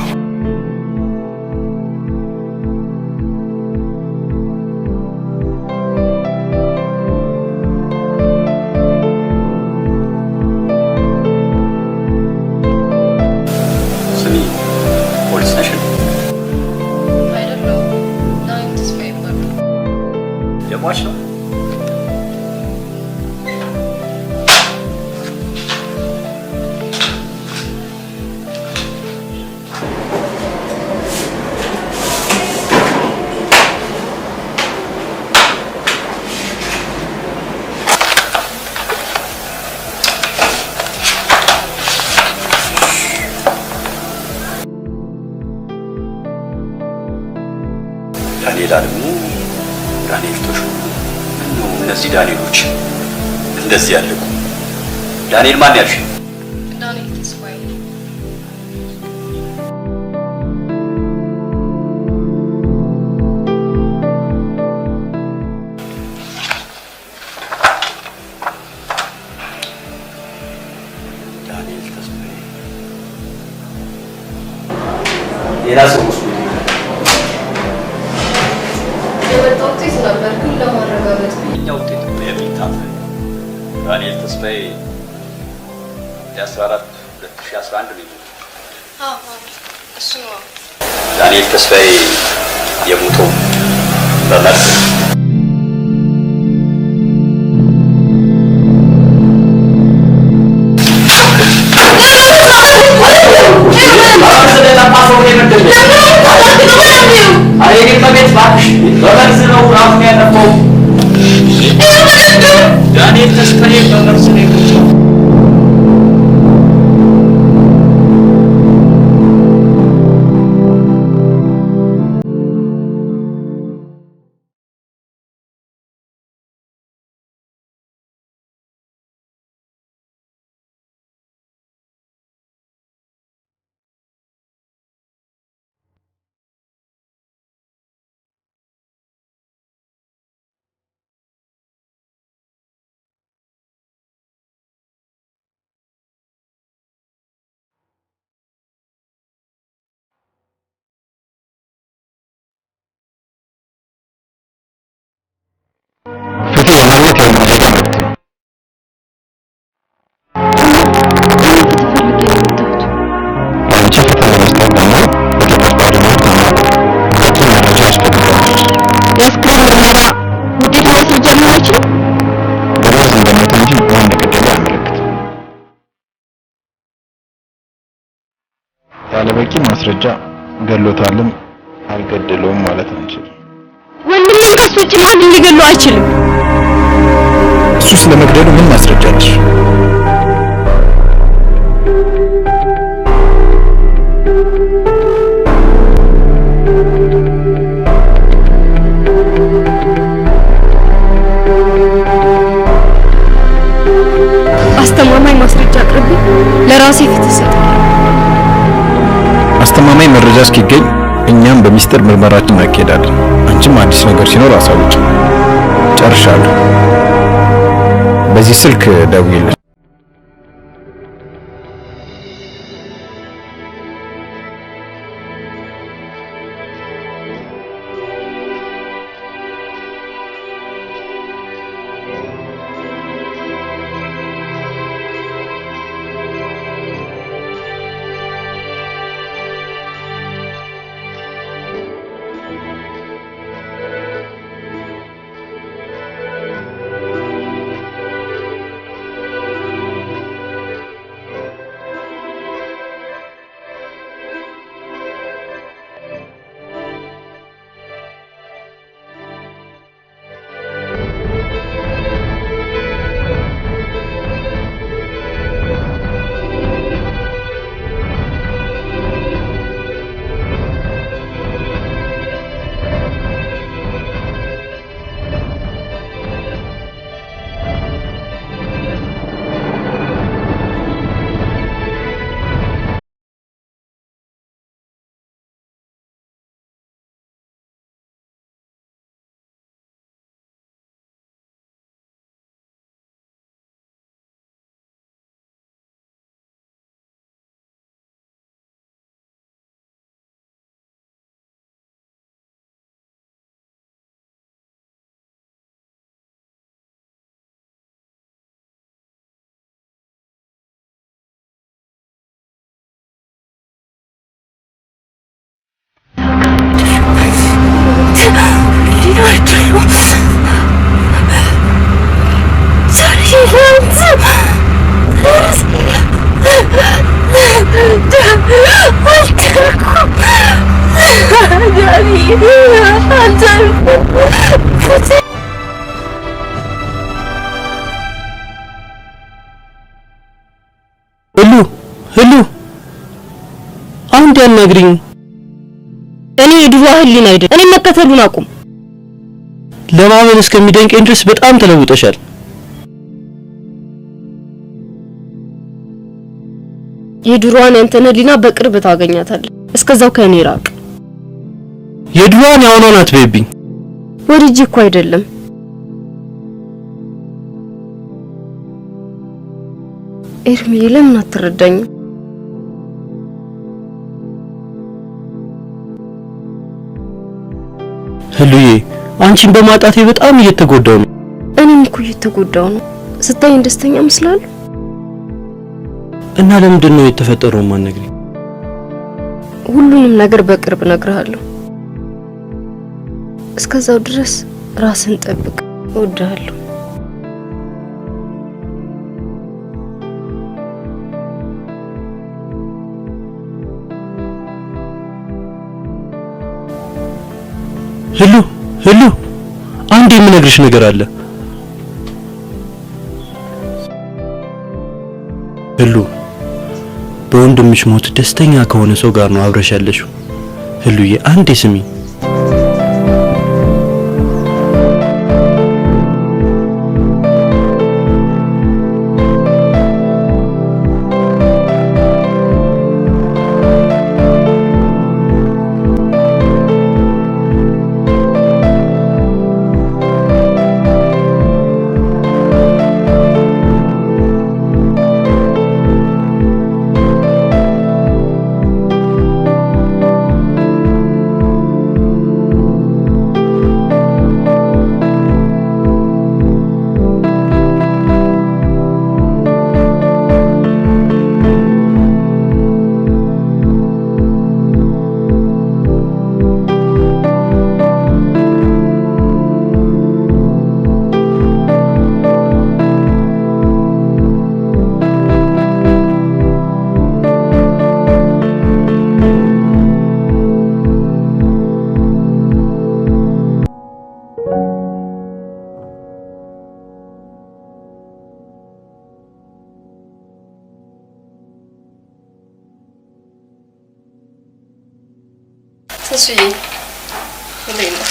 ዳንኤል አለሙ፣ ዳንኤል ቶሹ ነው። እነዚህ ዳንኤሎች እንደዚህ ያለቁ። ዳንኤል ማን ያልሽ? ዳንኤል ተስፋዬ። ዳንኤል ተስፋዬ ሌላ ሰው መስሎ የመጣ ውጤት ነበር ግን ለማረጋገጥ እኛ ውጤት ነው የሚታፈ ዳንኤል ተስፋዬ የ14 2011 ነው። እሱ ነው። ዳንኤል ተስፋዬ የሞተው በመርዝ ዳንኤል ተስፋዬ በመርዝ ነው የሞተው። ያለበቂ ማስረጃ ገሎታልም አልገደለውም ማለት አንችልም። ወንድሜ ከሱ ውጭ ማንም ሊገለው አይችልም። እሱ ስለመግደሉ ምን ማስረጃ አለሽ? አስተማማኝ ማስረጃ አቅርቢ፣ ለራሴ ፊት እሰጣለሁ። አስተማማኝ መረጃ እስኪገኝ እኛም በሚስጥር ምርመራችን እናካሄዳለን። አንቺም አዲስ ነገር ሲኖር አሳውቂ። ጨርሻለሁ። በዚህ ስልክ ደውይልኝ። ህሉ አሁን እንዳናግሪኝ። እኔ የድሮ ህሊና አይደል። እኔ መከተሉን አቁም። ለማመን እስከሚደንቀኝ ድረስ በጣም ተለውጠሻል። የድሮዋን ያንተን ህሊና በቅርብ ታገኛታለህ። እስከዛው ከኔ ራቅ። የድሮዋን ያሁኗን አትበይብኝ። ወድጄ እኮ አይደለም። ኤርሚ ለምን አትረዳኝም? ህሉዬ አንቺን በማጣቴ በጣም እየተጎዳው ነው። እኔም እኮ እየተጎዳው ነው። ስታይኝ ደስተኛ መስላለሁ። እና ለምንድን ነው የተፈጠረው ማንነግሪኝ? ሁሉንም ነገር በቅርብ እነግርሃለሁ። እስከዛው ድረስ ራስን ጠብቅ። እወድሃለሁ። ህሉ አንድ የምነግርሽ ነገር አለ። ህሉ በወንድምሽ ሞት ደስተኛ ከሆነ ሰው ጋር ነው አብረሽ ያለሽው። ህሉዬ አንዴ ስሚ። ተስዬ እንዴት ነህ?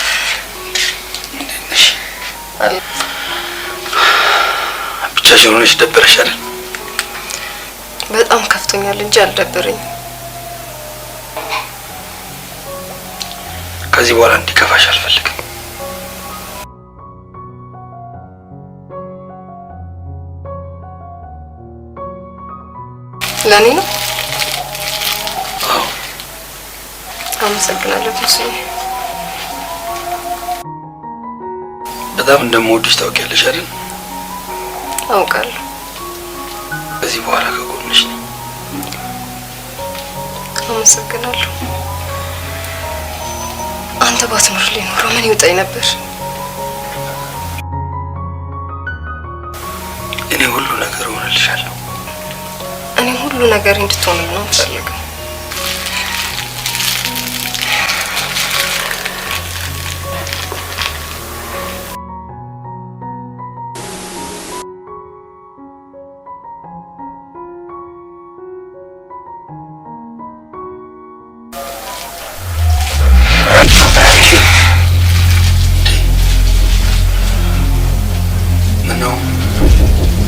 ብቻሽን ሆነሽ ደበረሻል? በጣም ከፍቶኛል እንጂ አልደበረኝም። ከዚህ በኋላ እንዲከፋሽ አልፈልግም። ለኔ ነው? አመሰግናለሁ ተስዬ። በጣም እንደምወድሽ ታውቂያለሽ አይደል? አውቃለሁ። ከዚህ በኋላ ከጎንሽ ነኝ። አመሰግናለሁ። አንተ ባትኖርልኝ ኖሮ ምን ይውጣኝ ነበር? እኔ ሁሉ ነገር ሆነልሻለሁ። እኔ ሁሉ ነገር እንድትሆን ነው የምፈልገው።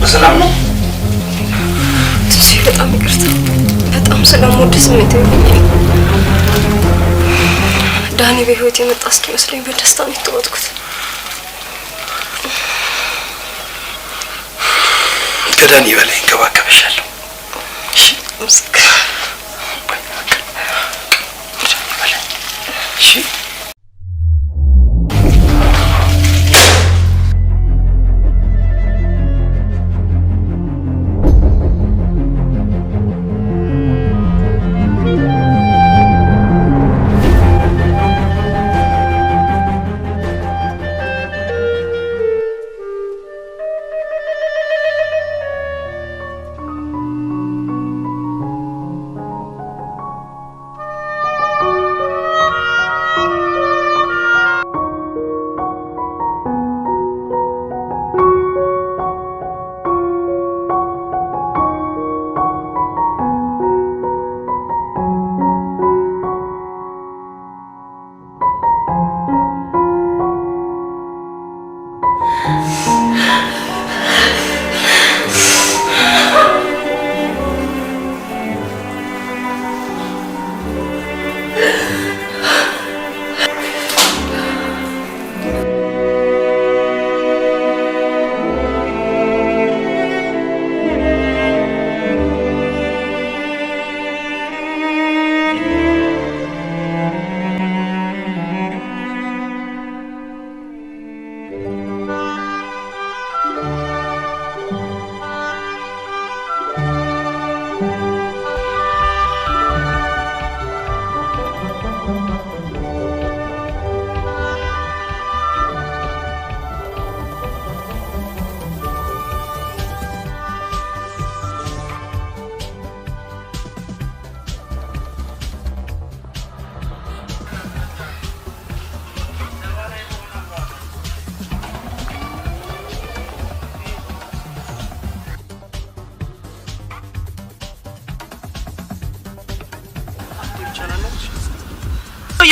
በሰላም ነው? ተስዬ በጣም ይቅርታ። በጣም ስለምወድ ስሜት ይሆኛል። ዳኒ በህይወት የመጣ እስኪመስለኝ በደስታ ነው የተወጥኩት። ከዳኒ በላይ እንከባከብሻለሁ። እሺ ምስክር እሺ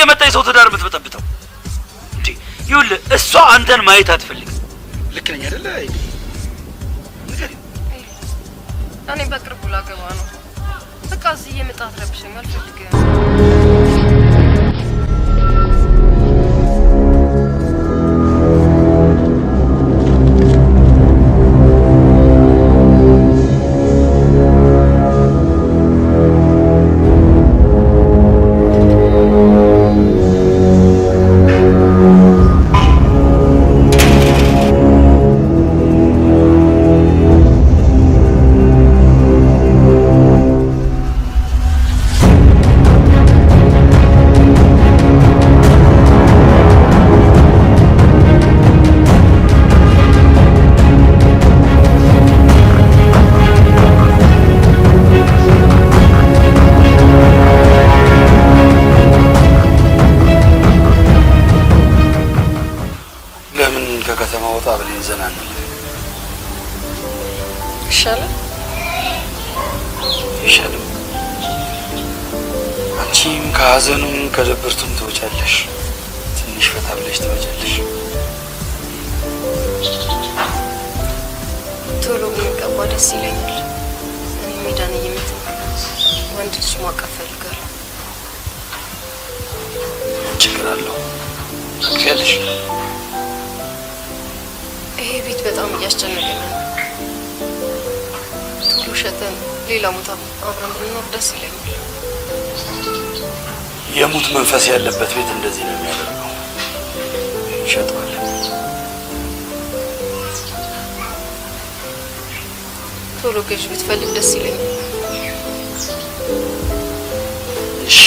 እየመጣ የሰው ትዳር የምትበጠብጠው? እንዴ ይኸውልህ እሷ አንተን ማየት አትፈልግም። ልክ ነኝ አይደለ? እኔ በቅርቡ ላገባ ነው። በቃ እዚህ እየመጣ አትረብሸኝ አልፈልግም። ይሻላል። አንቺም ከሀዘኑም ከድብርቱም ትወጫለሽ፣ ትንሽ ፈታ ብለሽ ትወጫለሽ። ቶሎ ብንቀባ ደስ ይለኛል። እኔ ሜዳን እየመጣሁ ወንድ ልጅ ማቀፍ ፈልጋለሁ። ችግር አለው ትያለሽ? ይሄ ቤት በጣም እያስጨነቀኝ ነው። ቶሎ ሸተን ሌላ ቦታ አብረን ብንኖር ደስ ይለኛል። የሙት መንፈስ ያለበት ቤት እንደዚህ ነው የሚያደርገው። ሸጠዋል። ቶሎ ገዥ ብትፈልግ ደስ ይለኛል። እሺ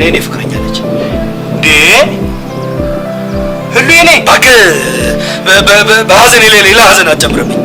የኔ ፍቅረኛ ነች እንዴ? ሁሉ የኔ እባክህ በሀዘኔ ላይ ሌላ ሀዘን አትጨምርብኝ።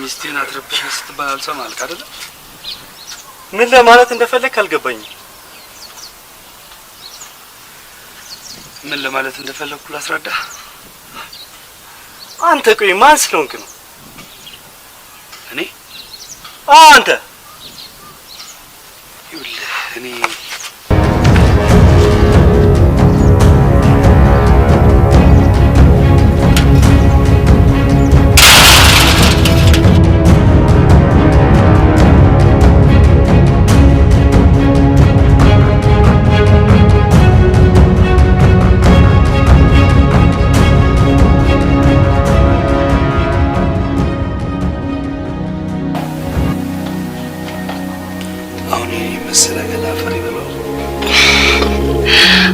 ሚስቴን አትረብሽ ስትባል አልሰማ አልክ አይደል? ምን ለማለት እንደፈለክ አልገባኝም። ምን ለማለት እንደፈለኩ ላስረዳ። አንተ ቆይ ማን ስለሆንክ ነው? እኔ አንተ ይኸውልህ እኔ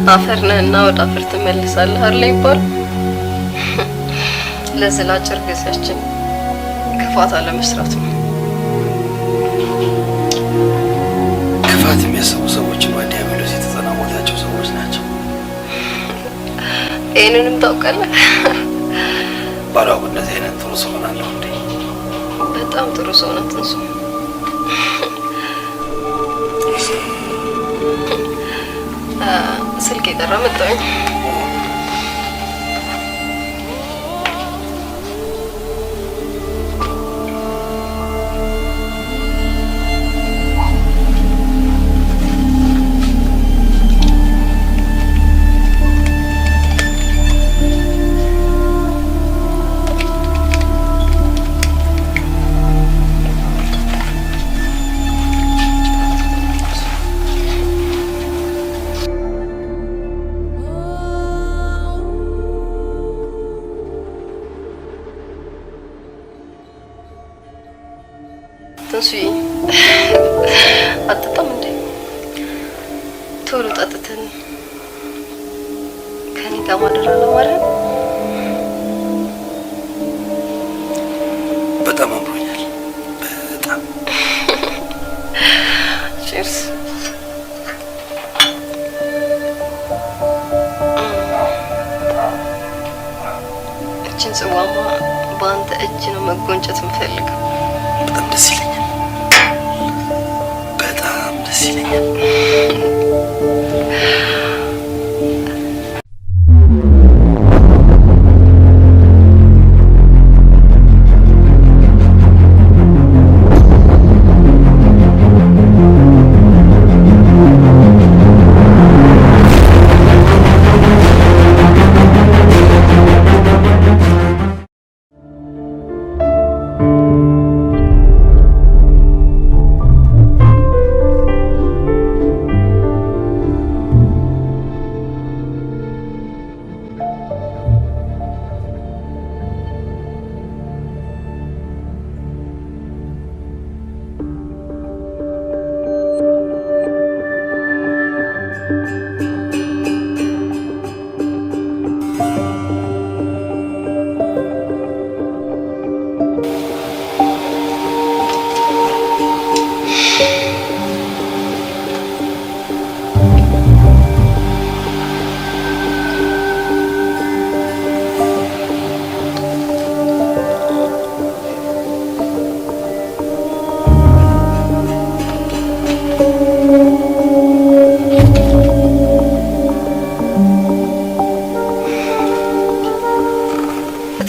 አፈር ነህና ወደ አፈር ትመለሳለህ አይደል ይባል። ለዘላጭር ጊዜያችን ክፋት አለመስራት ነው። ክፋት የሚያስቡ ሰዎች ዲያብሎስ የተጠናወታቸው ሰዎች ናቸው። ይህንንም ታውቃለህ? ባሏ እንደዚህ አይነት ጥሩ ሰው ናለሁ እንዴ? በጣም ጥሩ ሰው ናት እንሱ። ስልክ የጠራ መጣሁኝ። ትንሱዬ አትጠጣም እንዴ? ቶሎ ጠጥተን ከኔ ጋር ማደር አለማለት። በጣም አምሮኛል። በጣም ቺርስ። እችን ጽዋማ በአንተ እጅ ነው መጎንጨት የምፈልገው። በጣም ደስ ይለኛል። በጣም ደስ ይለኛል።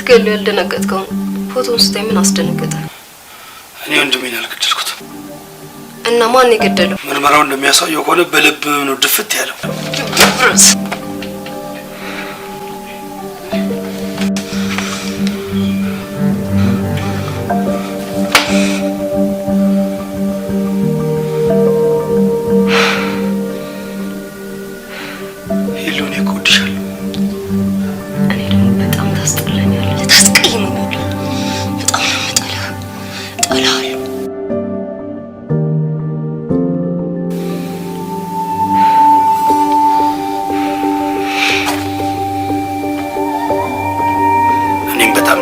ገሉ ያልደነገጥከው ፎቶውን ስታይ ምን አስደነገጠ? እኔ ወንድሜን አልገደልኩትም። እና ማን የገደለው? ምርመራው እንደሚያሳየው ከሆነ በልብ ነው ድፍት ያለው። ድፍርስ ሄሎኔ እኮ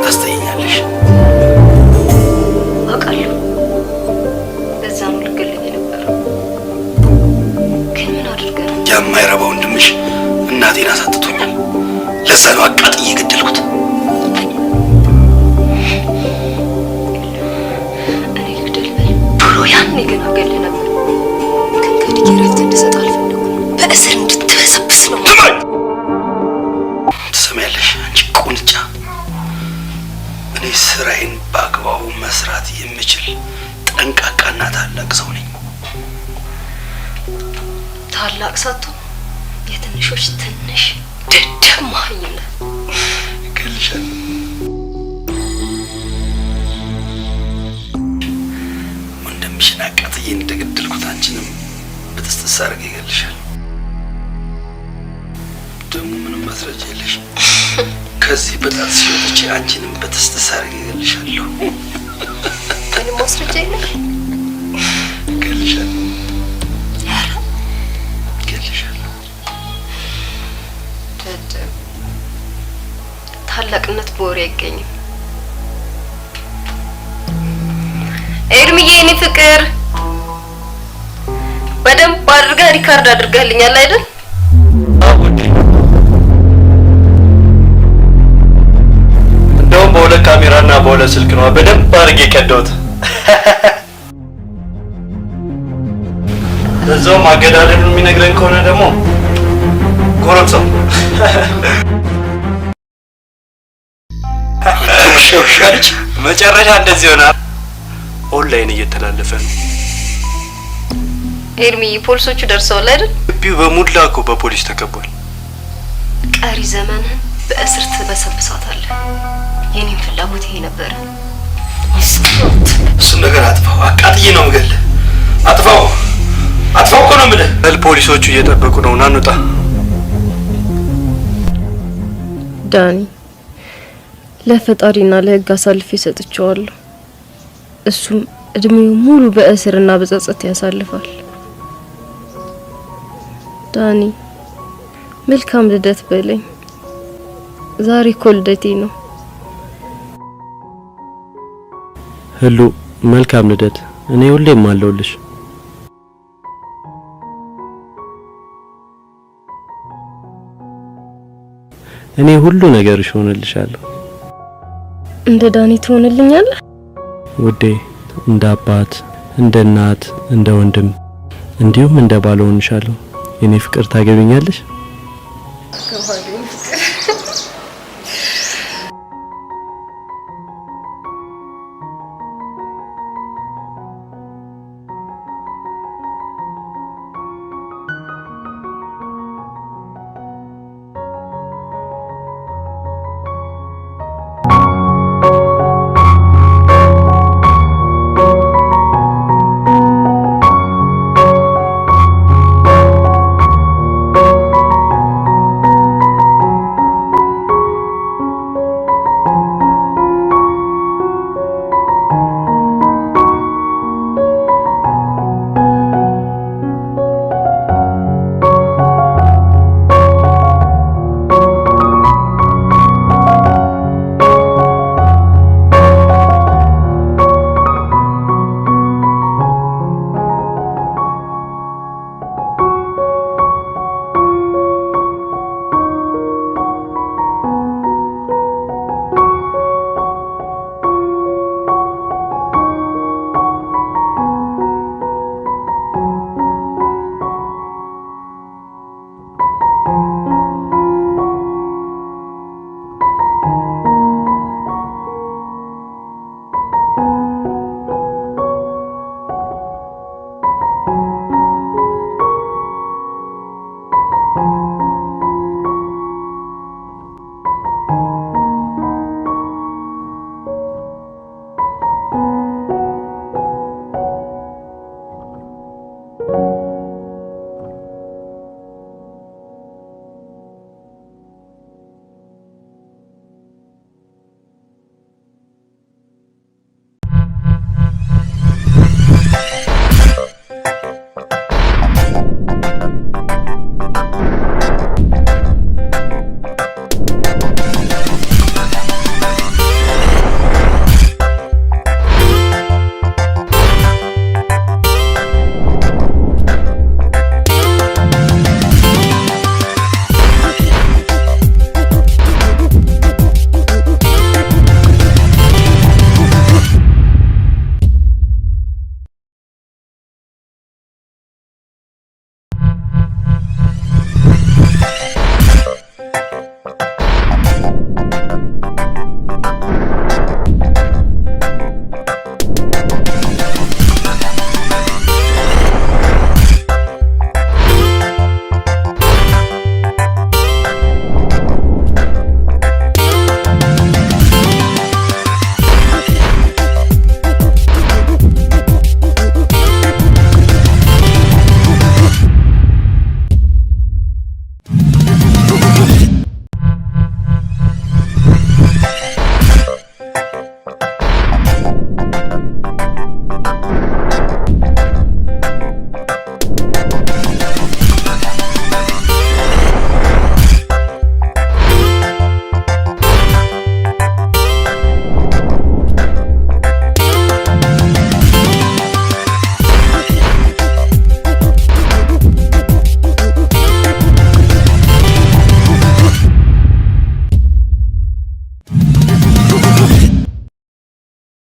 ታስተኛለሽ። አውቃለሁ። በዛ ነው ልገለኝ የነበረው። ግን ምን አድርገህ ነው? የማይረባ ወንድምሽ እናቴን አሳጥቶኛል። ለዛ ነው አቃጥዬ የገደልኩት። እኔ ልግደል በል ብሎ ያኔ ገና ገድል ነበር። ግን ከድጌ ረፍት እንድሰጥ አልፈለኩም። በእስር እንድትበሰብስ ነው። ትሰሚያለሽ አንቺ ቁንጫ፣ እኔ ስራዬን በአግባቡ መስራት የምችል ጠንቃቃና ታላቅ ሰው ነኝ። ታላቅ ሳትሆን የትንሾች ትንሽ ደደብ መሀይም ነህ። እገልሻለሁ። ወንድምሽን አቃጥዬ እንደገደልኩት አንቺንም በጥስጥስ አድርጌ እገልሻለሁ። ደግሞ ምንም ማስረጃ የለሽ። ከዚህ በጣም ሲወጥቼ አንቺንም በጥስጥስ አድርጌ እገልሻለሁ። ምንም ማስረጃ የለሽ? እገልሻለሁ። እገልሻለሁ። ታላቅነት በወሬ አይገኝም። ኤርሚዬ የኔ ፍቅር በደንብ አድርጋ ሪካርድ አድርጋልኛል አይደል? እንደውም በሁለት ካሜራና በሁለት ስልክ ነው በደንብ አድርጌ ቀደውት። ለዛውም አገዳደሉን የሚነግረን ከሆነ ደግሞ ጎረምሳው ሸውሻልች መጨረሻ እንደዚህ ይሆናል። ኦንላይን እየተላለፈ ነው። ኤርሚ ፖሊሶቹ ደርሰዋል አይደል? ግቢው በሙላ እኮ በፖሊስ ተከቧል። ቀሪ ዘመንን በእስር ትበሰብሳታለህ። የኔም ፍላጎት ይሄ ነበር። እሱን ነገር አጥፋው። አቃጥዬ ነው የምገልህ። አጥፋው እኮ ነው የምልህ። ፖሊሶቹ እየጠበቁ ነው። ና እንውጣ። ዳኒ ለፈጣሪና ለሕግ አሳልፌ ሰጥቼዋለሁ። እሱም እድሜው ሙሉ በእስርና በጸጸት ያሳልፋል። ዳኒ መልካም ልደት በለኝ። ዛሬ እኮ ልደቴ ነው። ህሉ መልካም ልደት። እኔ ሁሌም አለሁልሽ። እኔ ሁሉ ነገርሽ ሆነልሻለሁ። እንደ ዳኒ ትሆንልኛለህ ውዴ። እንደ አባት፣ እንደ እናት፣ እንደ ወንድም እንዲሁም እንደ ባል ሆንሻለሁ። የኔ ፍቅር ታገቢኛለሽ?